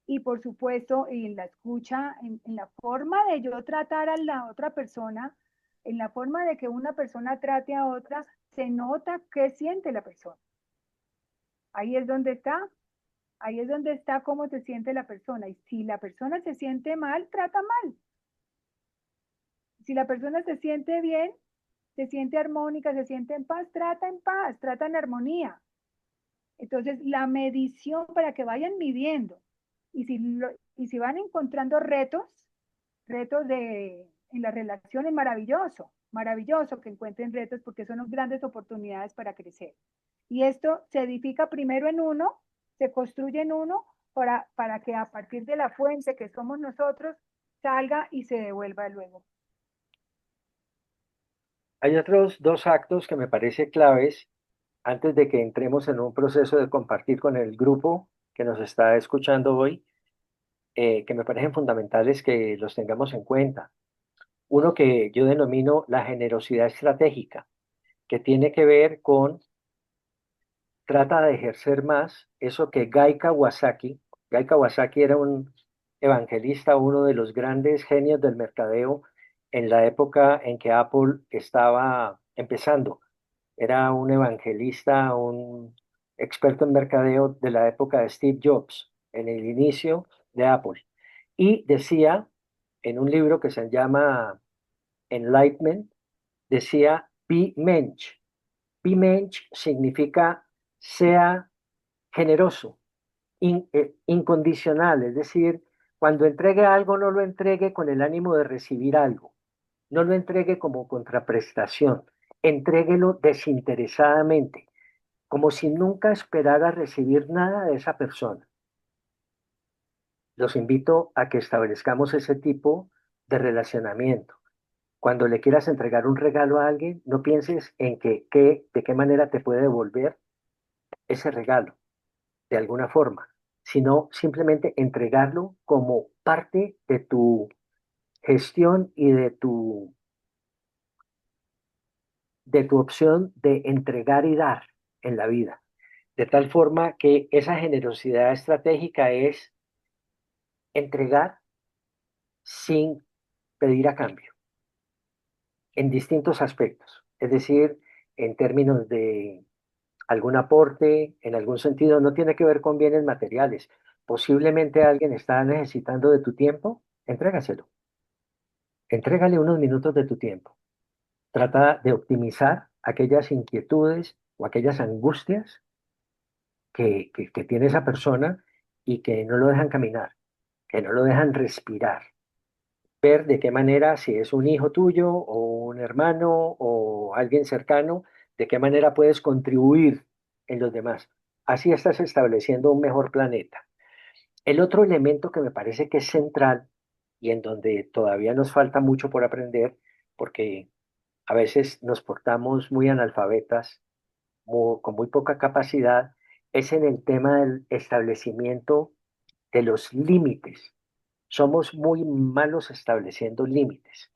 y por supuesto en la escucha, en la forma de yo tratar a la otra persona, en la forma de que una persona trate a otra, se nota qué siente la persona. Ahí es donde está, ahí es donde está cómo se siente la persona. Y si la persona se siente mal, trata mal. Si la persona se siente bien, se siente armónica, se siente en paz, trata en armonía. Entonces, la medición para que vayan midiendo. Y si van encontrando retos en las relaciones, maravilloso, maravilloso que encuentren retos porque son grandes oportunidades para crecer. Y esto se edifica primero en uno, se construye en uno para que a partir de la fuente que somos nosotros salga y se devuelva luego. Hay otros dos actos que me parece claves antes de que entremos en un proceso de compartir con el grupo que nos está escuchando hoy, que me parecen fundamentales que los tengamos en cuenta. Uno que yo denomino la generosidad estratégica, que tiene que ver con, trata de ejercer más eso que Gai Kawasaki era un evangelista, uno de los grandes genios del mercadeo en la época en que Apple estaba empezando. Era un evangelista, un experto en mercadeo de la época de Steve Jobs, en el inicio de Apple. Y decía en un libro que se llama Enlightenment, decía, be mensch. Be mensch significa sea generoso, incondicional, es decir, cuando entregue algo, no lo entregue con el ánimo de recibir algo, no lo entregue como contraprestación, entréguelo desinteresadamente, como si nunca esperara recibir nada de esa persona. Los invito a que establezcamos ese tipo de relacionamiento. Cuando le quieras entregar un regalo a alguien, no pienses en de qué manera te puede devolver ese regalo, de alguna forma, sino simplemente entregarlo como parte de tu gestión y de tu opción de entregar y dar en la vida. De tal forma que esa generosidad estratégica es entregar sin pedir a cambio, en distintos aspectos. Es decir, en términos de algún aporte, en algún sentido, no tiene que ver con bienes materiales. Posiblemente alguien está necesitando de tu tiempo, entrégaselo. Entrégale unos minutos de tu tiempo. Trata de optimizar aquellas inquietudes o aquellas angustias que tiene esa persona y que no lo dejan caminar, que no lo dejan respirar. Ver de qué manera, si es un hijo tuyo o un hermano o alguien cercano, de qué manera puedes contribuir en los demás. Así estás estableciendo un mejor planeta. El otro elemento que me parece que es central y en donde todavía nos falta mucho por aprender, porque a veces nos portamos muy analfabetas, con muy poca capacidad, es en el tema del establecimiento de los límites. Somos muy malos estableciendo límites.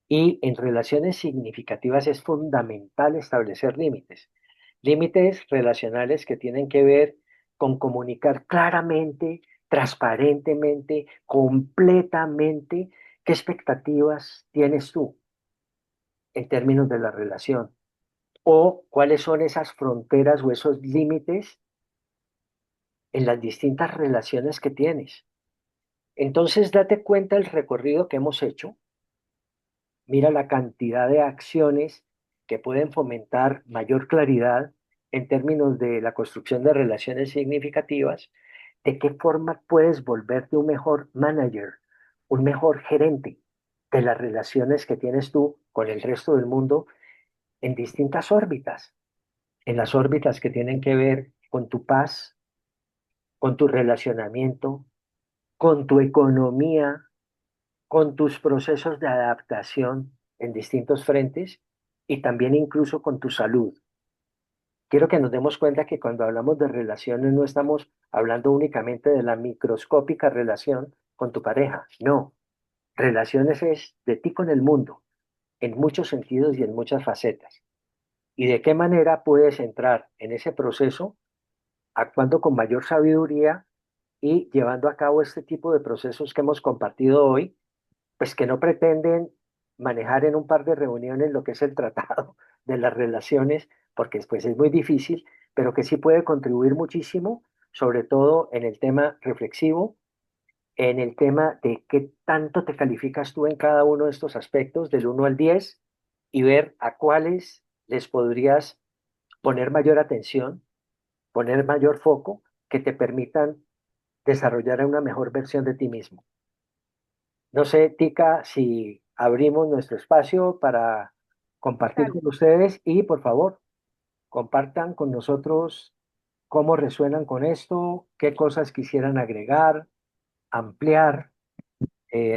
Y en relaciones significativas es fundamental establecer límites. Límites relacionales que tienen que ver con comunicar claramente, transparentemente, completamente qué expectativas tienes tú en términos de la relación o cuáles son esas fronteras o esos límites en las distintas relaciones que tienes. Entonces, date cuenta del recorrido que hemos hecho. Mira la cantidad de acciones que pueden fomentar mayor claridad en términos de la construcción de relaciones significativas, de qué forma puedes volverte un mejor manager, un mejor gerente de las relaciones que tienes tú con el resto del mundo en distintas órbitas, en las órbitas que tienen que ver con tu paz, con tu relacionamiento, con tu economía, con tus procesos de adaptación en distintos frentes y también incluso con tu salud. Quiero que nos demos cuenta que cuando hablamos de relaciones no estamos hablando únicamente de la microscópica relación con tu pareja, no. Relaciones es de ti con el mundo, en muchos sentidos y en muchas facetas. Y de qué manera puedes entrar en ese proceso actuando con mayor sabiduría y llevando a cabo este tipo de procesos que hemos compartido hoy, pues que no pretenden manejar en un par de reuniones lo que es el tratado de las relaciones, porque después es muy difícil, pero que sí puede contribuir muchísimo, sobre todo en el tema reflexivo, en el tema de qué tanto te calificas tú en cada uno de estos aspectos, del 1 al 10, y ver a cuáles les podrías poner mayor atención, poner mayor foco, que te permitan desarrollar una mejor versión de ti mismo. No sé, Tica, si abrimos nuestro espacio para compartir Claro. con ustedes y por favor, compartan con nosotros cómo resuenan con esto, qué cosas quisieran agregar, ampliar,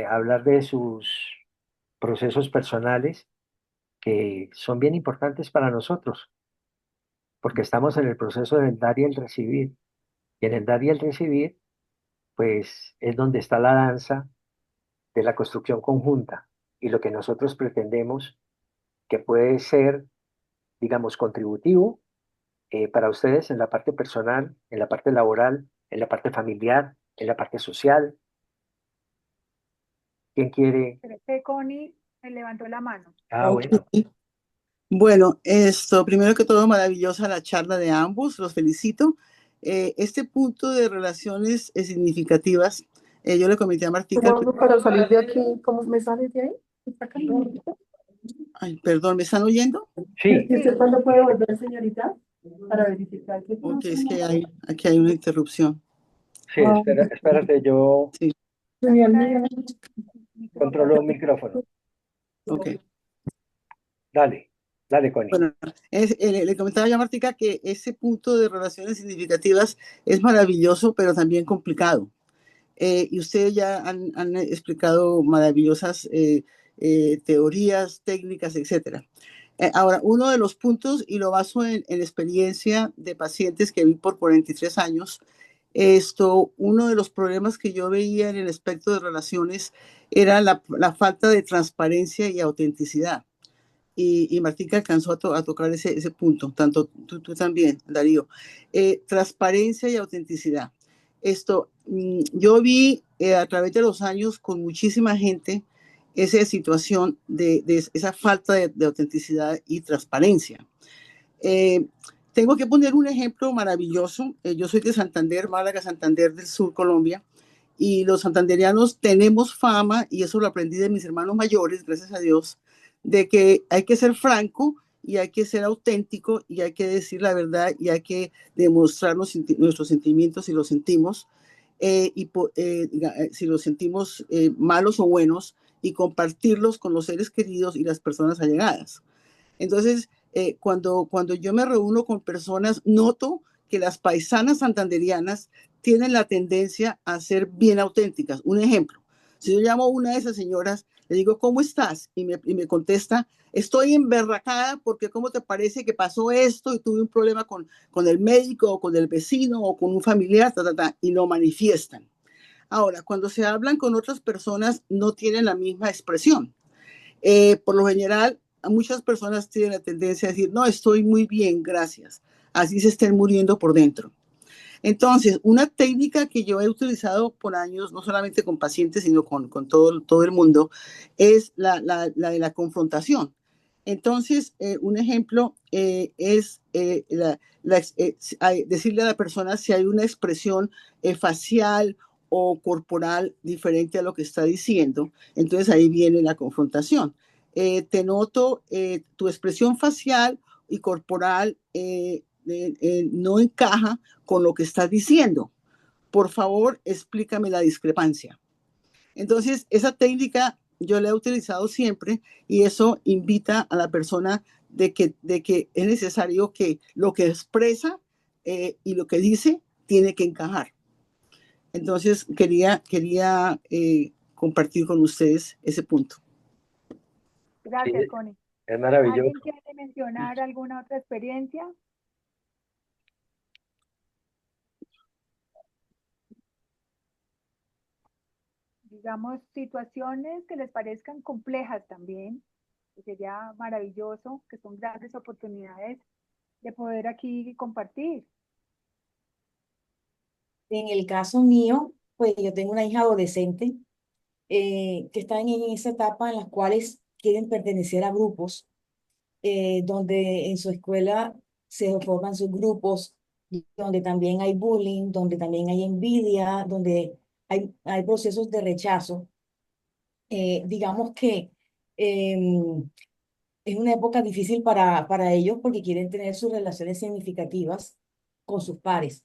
hablar de sus procesos personales que son bien importantes para nosotros, porque estamos en el proceso del dar y el recibir. Y en el dar y el recibir, pues es donde está la danza de la construcción conjunta y lo que nosotros pretendemos que puede ser, digamos, contributivo para ustedes en la parte personal, en la parte laboral, en la parte familiar, en la parte social. ¿Quién quiere? Creo que Connie me levantó la mano. Ah, Ok. bueno. Bueno, esto, primero que todo, maravillosa la charla de ambos, los felicito. Este punto de relaciones significativas, yo le comenté a Martica, ¿Cómo hago para salir de aquí? ¿Cómo me sale de ahí? ¿Está acá? ay, perdón, ¿me están oyendo? Sí, ¿Y usted Sí, cuándo puede volver, señorita? Para verificar que Ok, no es que tengo. aquí hay una interrupción. sí, espérate, yo Sí, Señor, acércate mira. el controlo micrófono. un micrófono. ok. Dale, dale, Connie. Bueno, le comentaba yo a Martica que ese punto de relaciones significativas es maravilloso, pero también complicado. Y ustedes ya han explicado maravillosas teorías, técnicas, etcétera. Ahora, uno de los puntos, y lo baso en experiencia de pacientes que vi por 43 años, uno de los problemas que yo veía en el aspecto de relaciones era la falta de transparencia y autenticidad. Y Martica alcanzó a tocar ese punto, tanto tú también, Darío. Transparencia y autenticidad. Yo vi a través de los años con muchísima gente esa situación de esa falta de autenticidad y transparencia. Eh, Tengo que poner un ejemplo maravilloso. Yo soy de Santander, Málaga, Santander del Sur, Colombia, y los santanderianos tenemos fama, y eso lo aprendí de mis hermanos mayores, gracias a Dios, de que hay que ser franco y hay que ser auténtico y hay que decir la verdad y hay que demostrar nuestros sentimientos si los sentimos, si los sentimos malos o buenos, y compartirlos con los seres queridos y las personas allegadas. Entonces, cuando yo me reúno con personas, noto que las paisanas santanderianas tienen la tendencia a ser bien auténticas. Un ejemplo, si yo llamo a una de esas señoras, le digo, ¿cómo estás? Y me contesta, estoy emberracada porque ¿cómo te parece que pasó esto? Y tuve un problema con el médico o con el vecino o con un familiar, y lo manifiestan. Ahora, cuando se hablan con otras personas, no tienen la misma expresión. Por lo general, muchas personas tienen la tendencia a decir, no, estoy muy bien, gracias. Así se estén muriendo por dentro. Entonces, una técnica que yo he utilizado por años, no solamente con pacientes, sino con todo el mundo, es la de la confrontación. Entonces, un ejemplo es decirle a la persona si hay una expresión facial o corporal diferente a lo que está diciendo. Entonces ahí viene la confrontación. Te noto tu expresión facial y corporal no encaja con lo que estás diciendo. Por favor, explícame la discrepancia. Entonces, esa técnica yo la he utilizado siempre y eso invita a la persona de que es necesario que lo que expresa y lo que dice tiene que encajar. Entonces, quería compartir con ustedes ese punto. Sí, Gracias, Connie. es maravilloso. ¿Alguien quiere mencionar alguna otra experiencia? Digamos, situaciones que les parezcan complejas también, que sería maravilloso, que son grandes oportunidades de poder aquí compartir. En el caso mío, pues yo tengo una hija adolescente que están en esa etapa en las cuales quieren pertenecer a grupos, donde en su escuela se forman sus grupos, donde también hay bullying, donde también hay envidia, donde hay procesos de rechazo. Digamos que es una época difícil para ellos porque quieren tener sus relaciones significativas con sus pares.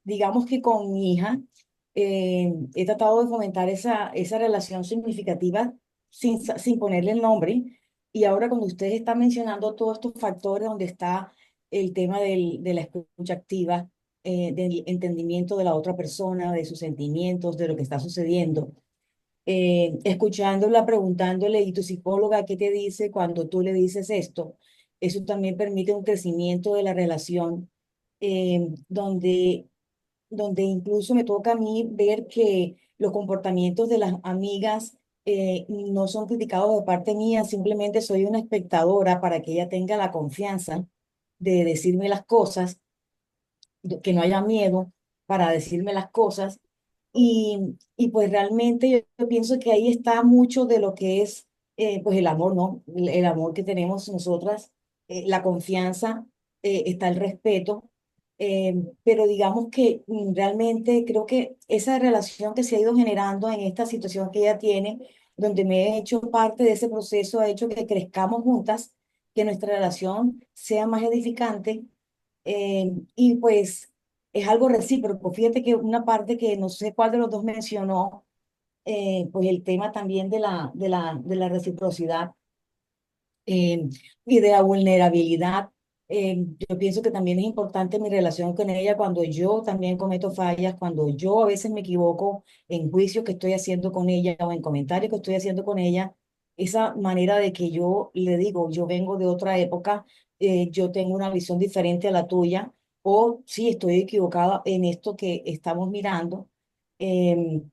Digamos que con mi hija he tratado de fomentar esa relación significativa sin ponerle el nombre. Y ahora cuando ustedes están mencionando todos estos factores donde está el tema de la escucha activa, del entendimiento de la otra persona, de sus sentimientos, de lo que está sucediendo, escuchándola, preguntándole, ¿y tu psicóloga qué te dice cuando tú le dices esto? Eso también permite un crecimiento de la relación, donde incluso me toca a mí ver que los comportamientos de las amigas no son criticados de parte mía, simplemente soy una espectadora para que ella tenga la confianza de decirme las cosas, que no haya miedo para decirme las cosas. Y pues realmente yo pienso que ahí está mucho de lo que es pues el amor, ¿no? El amor que tenemos nosotras, la confianza, está el respeto, pero digamos que realmente creo que esa relación que se ha ido generando en esta situación que ella tiene, donde me he hecho parte de ese proceso, ha hecho que crezcamos juntas, que nuestra relación sea más edificante, y pues es algo recíproco. Fíjate que una parte que no sé cuál de los dos mencionó, pues el tema también de la reciprocidad, y de la vulnerabilidad. Yo pienso que también es importante mi relación con ella cuando yo también cometo fallas, cuando yo a veces me equivoco en juicios que estoy haciendo con ella o en comentarios que estoy haciendo con ella. Esa manera de que yo le digo, yo vengo de otra época, yo tengo una visión diferente a la tuya, o sí estoy equivocada en esto que estamos mirando. Em,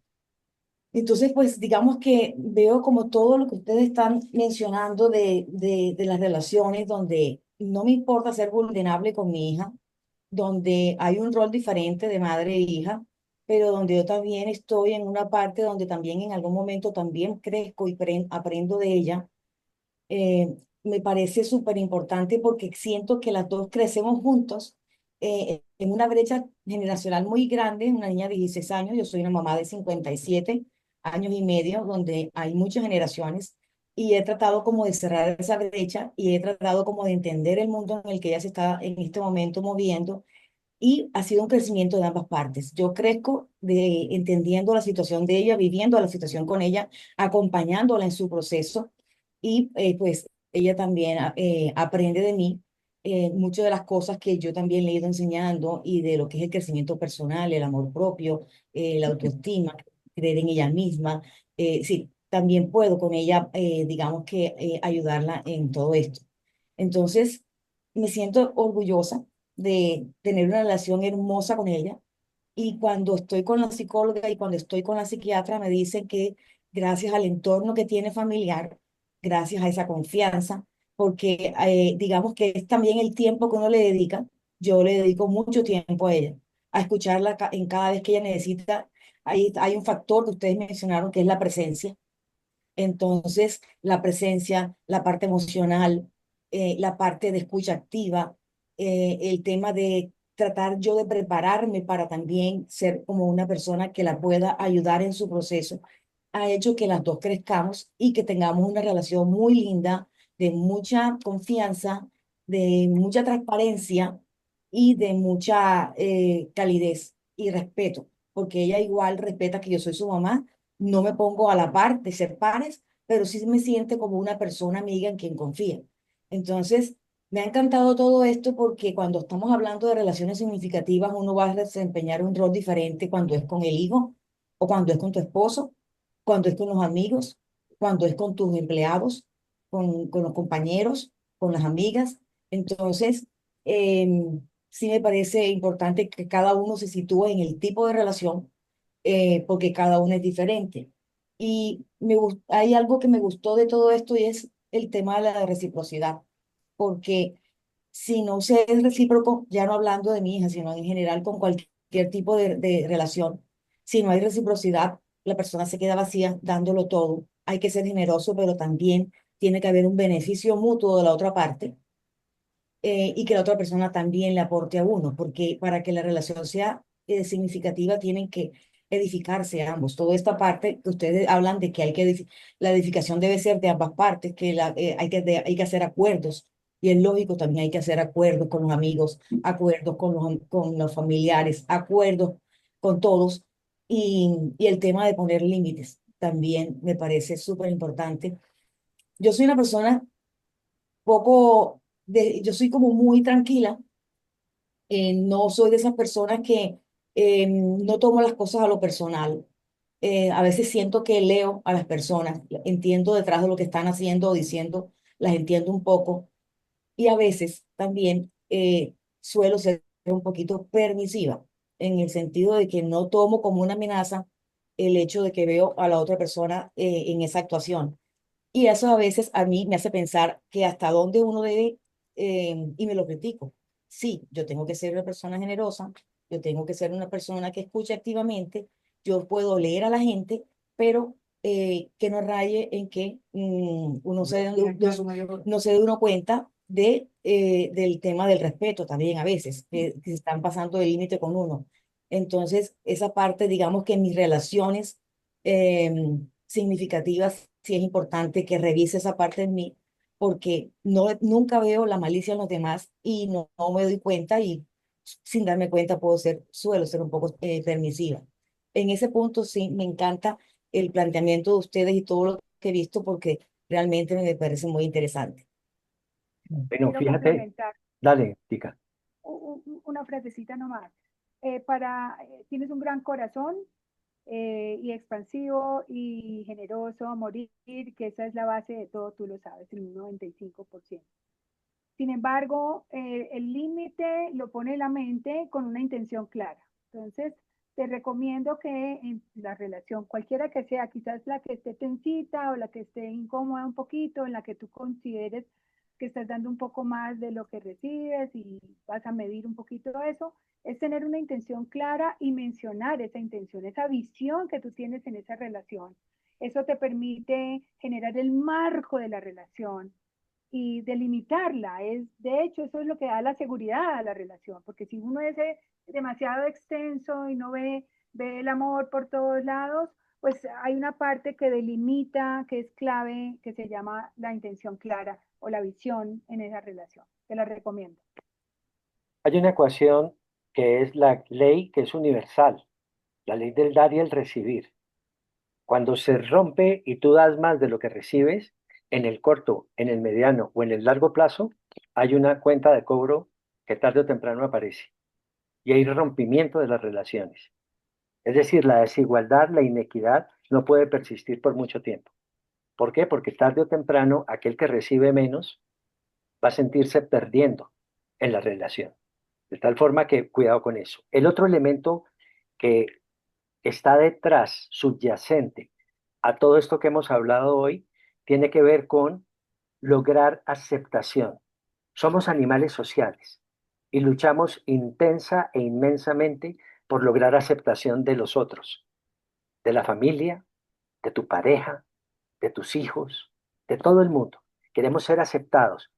entonces, pues digamos que veo como todo lo que ustedes están mencionando de las relaciones, donde no me importa ser vulnerable con mi hija, donde hay un rol diferente de madre e hija, pero donde yo también estoy en una parte donde también en algún momento también crezco y aprendo de ella. Me parece súper importante porque siento que las dos crecemos juntos, en una brecha generacional muy grande. Una niña de 16 años, yo soy una mamá de 57 años y medio, donde hay muchas generaciones, y he tratado como de cerrar esa brecha y he tratado como de entender el mundo en el que ella se está en este momento moviendo, y ha sido un crecimiento de ambas partes. Yo crezco entendiendo la situación de ella, viviendo la situación con ella, acompañándola en su proceso, y pues ella también aprende de mí muchas de las cosas que yo también le he ido enseñando, y de lo que es el crecimiento personal, el amor propio, la autoestima, creer en ella misma. Sí, también puedo con ella, digamos que ayudarla en todo esto. Entonces, me siento orgullosa de tener una relación hermosa con ella. Y cuando estoy con la psicóloga y cuando estoy con la psiquiatra, me dicen que gracias al entorno que tiene familiar, gracias a esa confianza, porque digamos que es también el tiempo que uno le dedica. Yo le dedico mucho tiempo a ella, a escucharla en cada vez que ella necesita. Hay un factor que ustedes mencionaron, que es la presencia. Entonces, la presencia, la parte emocional, la parte de escucha activa, el tema de tratar yo de prepararme para también ser como una persona que la pueda ayudar en su proceso, ha hecho que las dos crezcamos y que tengamos una relación muy linda, de mucha confianza, de mucha transparencia y de mucha calidez y respeto, porque ella igual respeta que yo soy su mamá, no me pongo a la par de ser pares, pero sí me siente como una persona amiga en quien confía. Entonces, me ha encantado todo esto porque cuando estamos hablando de relaciones significativas, uno va a desempeñar un rol diferente cuando es con el hijo o cuando es con tu esposo, cuando es con los amigos, cuando es con tus empleados, con los compañeros, con las amigas. Entonces, sí me parece importante que cada uno se sitúe en el tipo de relación porque cada uno es diferente. Y hay algo que me gustó de todo esto y es el tema de la reciprocidad, porque si no se es recíproco, ya no hablando de mi hija, sino en general con cualquier tipo de relación, si no hay reciprocidad, la persona se queda vacía dándolo todo. Hay que ser generoso, pero también tiene que haber un beneficio mutuo de la otra parte y que la otra persona también le aporte a uno, porque para que la relación sea significativa tienen que edificarse ambos. Toda esta parte que ustedes hablan de que la edificación debe ser de ambas partes, que hay que hacer acuerdos. Y es lógico, también hay que hacer acuerdos con los amigos, acuerdos con los familiares, acuerdos con todos. Y el tema de poner límites también me parece súper importante. Yo soy una persona yo soy como muy tranquila, no soy de esas personas que no tomo las cosas a lo personal. A veces siento que leo a las personas, entiendo detrás de lo que están haciendo o diciendo, las entiendo un poco y a veces también suelo ser un poquito permisiva en el sentido de que no tomo como una amenaza el hecho de que veo a la otra persona en esa actuación. Y eso a veces a mí me hace pensar que hasta dónde uno debe, y me lo critico. Sí, yo tengo que ser una persona generosa, yo tengo que ser una persona que escuche activamente, yo puedo leer a la gente, pero que no raye en que no se dé uno cuenta del tema del respeto también a veces, que se están pasando el límite con uno. Entonces, esa parte, digamos que en mis relaciones significativas, sí es importante que revise esa parte en mí, porque nunca veo la malicia en los demás y no me doy cuenta y sin darme cuenta suelo ser un poco permisiva. En ese punto sí me encanta el planteamiento de ustedes y todo lo que he visto porque realmente me parece muy interesante. Bueno, Quiero fíjate, complementar dale, Tica. una frasecita nomás. Tienes un gran corazón y expansivo y generoso a morir, que esa es la base de todo, tú lo sabes, en un 95%. Sin embargo, el límite lo pone la mente con una intención clara. Entonces, te recomiendo que en la relación, cualquiera que sea, quizás la que esté tensita o la que esté incómoda un poquito, en la que tú consideres que estás dando un poco más de lo que recibes y vas a medir un poquito eso, es tener una intención clara y mencionar esa intención, esa visión que tú tienes en esa relación. Eso te permite generar el marco de la relación y delimitarla. De hecho, eso es lo que da la seguridad a la relación, porque si uno es demasiado extenso y no ve el amor por todos lados, pues hay una parte que delimita, que es clave, que se llama la intención clara o la visión en esa relación. Te la recomiendo. Hay una ecuación que es la ley que es universal, la ley del dar y el recibir. Cuando se rompe y tú das más de lo que recibes, en el corto, en el mediano o en el largo plazo, hay una cuenta de cobro que tarde o temprano aparece y hay rompimiento de las relaciones. Es decir, la desigualdad, la inequidad no puede persistir por mucho tiempo. ¿Por qué? Porque tarde o temprano aquel que recibe menos va a sentirse perdiendo en la relación. De tal forma que cuidado con eso. El otro elemento que está detrás, subyacente a todo esto que hemos hablado hoy, tiene que ver con lograr aceptación. Somos animales sociales y luchamos intensa e inmensamente por lograr aceptación de los otros, de la familia, de tu pareja, de tus hijos, de todo el mundo. Queremos ser aceptados.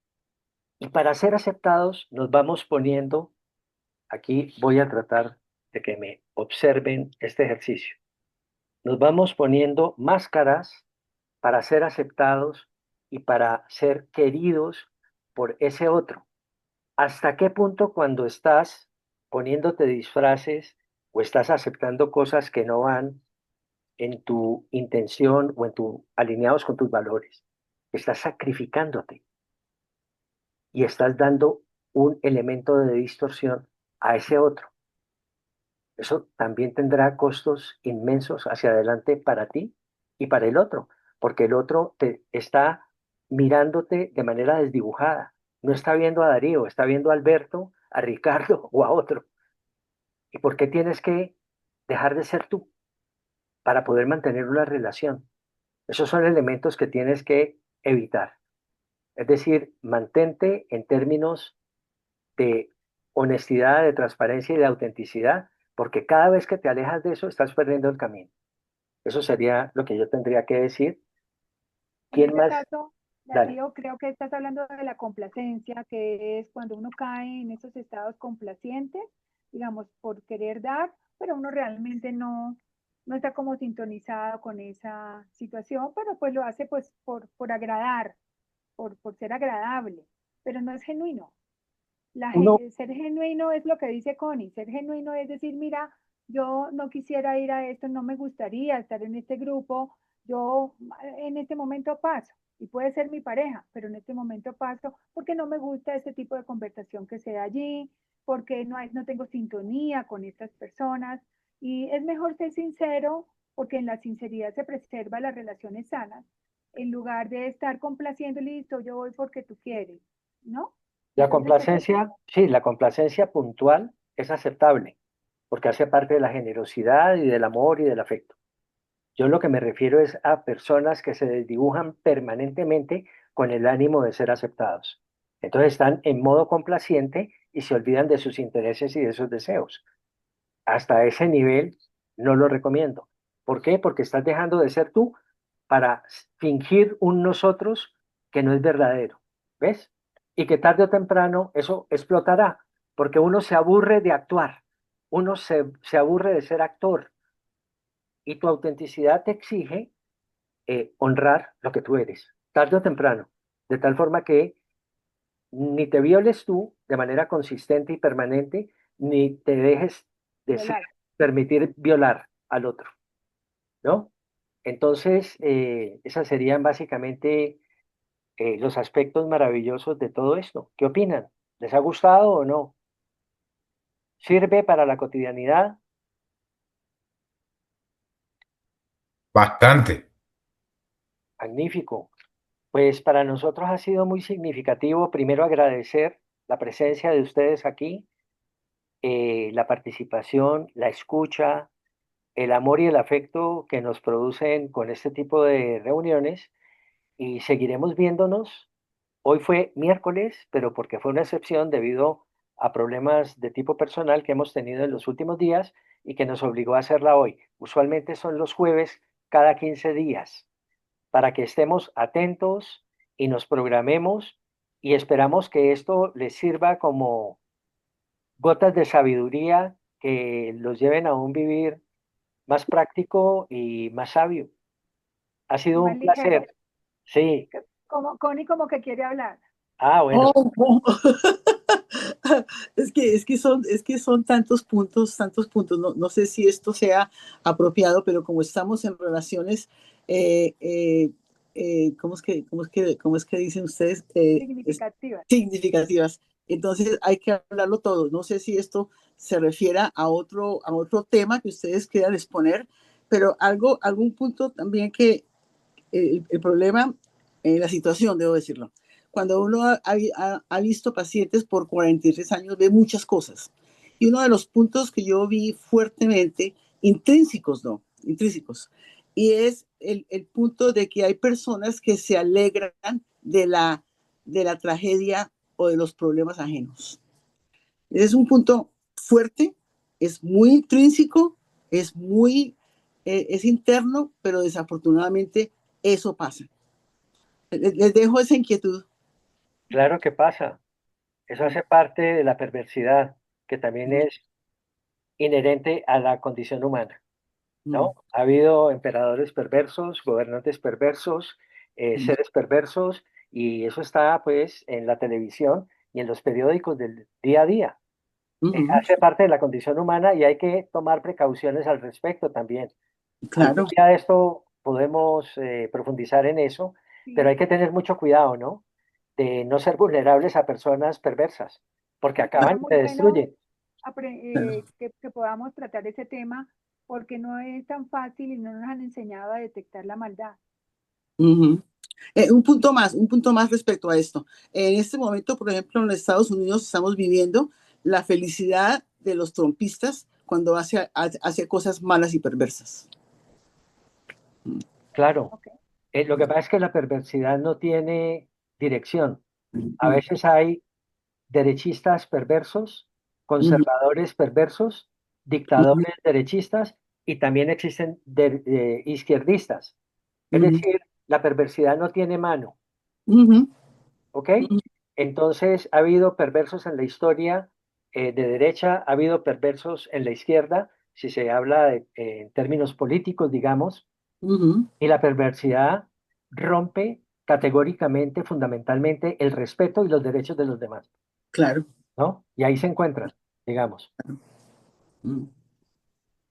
Y para ser aceptados nos vamos poniendo, aquí voy a tratar de que me observen este ejercicio. Nos vamos poniendo máscaras para ser aceptados y para ser queridos por ese otro. ¿Hasta qué punto cuando estás poniéndote disfraces o estás aceptando cosas que no van, en tu intención o en tu alineados con tus valores. Estás sacrificándote y estás dando un elemento de distorsión a ese otro. Eso también tendrá costos inmensos hacia adelante para ti y para el otro, porque el otro te está mirándote de manera desdibujada. No está viendo a Darío, está viendo a Alberto, a Ricardo o a otro. ¿Y por qué tienes que dejar de ser tú para poder mantener una relación? Esos son elementos que tienes que evitar. Es decir, mantente en términos de honestidad, de transparencia y de autenticidad, porque cada vez que te alejas de eso, estás perdiendo el camino. Eso sería lo que yo tendría que decir. En ¿Quién ese más? caso, Dale. Darío, creo que estás hablando de la complacencia, que es cuando uno cae en esos estados complacientes, digamos, por querer dar, pero uno realmente no está como sintonizado con esa situación, pero pues lo hace pues por agradar, por ser agradable, pero no es genuino. Uno, Ser genuino es lo que dice Connie, ser genuino es decir, mira, yo no quisiera ir a esto, no me gustaría estar en este grupo, yo en este momento paso, y puede ser mi pareja, pero en este momento paso porque no me gusta este tipo de conversación que se da allí, porque no tengo sintonía con estas personas, y es mejor ser sincero porque en la sinceridad se preserva las relaciones sanas, en lugar de estar complaciendo, listo, yo voy porque tú quieres, ¿no? la Entonces, eso complacencia, sí, la complacencia puntual es aceptable, porque hace parte de la generosidad y del amor y del afecto. Yo lo que me refiero es a personas que se desdibujan permanentemente con el ánimo de ser aceptados. Entonces están en modo complaciente y se olvidan de sus intereses y de sus deseos. Hasta ese nivel no lo recomiendo. ¿Por qué? Porque estás dejando de ser tú para fingir un nosotros que no es verdadero. ¿Ves? Y que tarde o temprano eso explotará, porque uno se aburre de actuar, uno se aburre de ser actor y tu autenticidad te exige honrar lo que tú eres, tarde o temprano, de tal forma que ni te violes tú de manera consistente y permanente, ni te dejes de ser, violar. permitir violar al otro, ¿no? Entonces, esos serían básicamente los aspectos maravillosos de todo esto. ¿Qué opinan? ¿Les ha gustado o no? ¿Sirve para la cotidianidad? Bastante. Magnífico. Pues para nosotros ha sido muy significativo, primero agradecer la presencia de ustedes aquí, la participación, la escucha, el amor y el afecto que nos producen con este tipo de reuniones y seguiremos viéndonos. Hoy fue miércoles, pero porque fue una excepción debido a problemas de tipo personal que hemos tenido en los últimos días y que nos obligó a hacerla hoy. Usualmente son los jueves cada 15 días para que estemos atentos y nos programemos y esperamos que esto les sirva como gotas de sabiduría que los lleven a un vivir más práctico y más sabio. Ha sido Más un ligero. placer. Sí. Como Connie como que quiere hablar. Ah, bueno. Oh, oh. Es que son tantos puntos. No, no sé si esto sea apropiado, pero como estamos en relaciones, eh, eh, ¿cómo es que dicen ustedes? Significativa. Significativas. Entonces hay que hablarlo todo. No sé si esto se refiere a otro tema que ustedes quieran exponer, pero algún punto también que el problema, la situación, debo decirlo. Cuando uno ha visto pacientes por 43 años, ve muchas cosas. Y uno de los puntos que yo vi fuertemente, intrínsecos, no, intrínsecos, y es el punto de que hay personas que se alegran de la tragedia o de los problemas ajenos. Es un punto fuerte, es muy intrínseco, es interno, pero desafortunadamente eso pasa. Les dejo esa inquietud. Claro que pasa. Eso hace parte de la perversidad, que también Mm, es inherente a la condición humana, ¿no? mm, Ha habido emperadores perversos, gobernantes perversos, mm, seres perversos, y eso está pues en la televisión y en los periódicos del día a día. mm, Hace parte de la condición humana y hay que tomar precauciones al respecto también. Claro. Algún día de esto podemos profundizar en eso, pero Sí, hay que tener mucho cuidado, ¿no? De no ser vulnerables a personas perversas, porque sí, sería acaban y muy te bueno destruyen. que podamos tratar ese tema porque no es tan fácil y no nos han enseñado a detectar la maldad. Ujú. Un punto más respecto a esto. En este momento, por ejemplo, en los Estados Unidos estamos viviendo la felicidad de los trompistas cuando hace cosas malas y perversas. Claro, Ok, lo que pasa es que la perversidad no tiene dirección. A Ujú, veces hay derechistas perversos, ujú, conservadores perversos, ujú, dictadores derechistas y también existen izquierdistas. Es ujú, decir, la perversidad no tiene mano, ujú, ¿ok? ujú, Entonces, ha habido perversos en la historia de derecha, ha habido perversos en la izquierda, si se habla en términos políticos, digamos, ujú. y la perversidad rompe categóricamente, fundamentalmente, el respeto y los derechos de los demás, Claro. ¿no? Y ahí se encuentran, digamos. Ujú,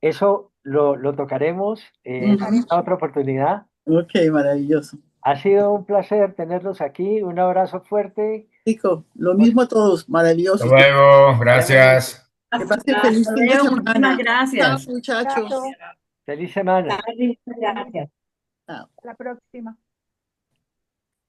Eso lo tocaremos en ujú. tocaremos. otra oportunidad. Ok, maravilloso. Ha sido un placer tenerlos aquí. Un abrazo fuerte. Rico, lo Nos mismo a todos, Hasta maravilloso. luego, vemos mucho. gracias. Que pasen feliz fin de Leo, muchísimas semana. Chao, gracias. muchachos. Abrazo, Feliz semana. Muchas feliz, gracias. Chao. la próxima.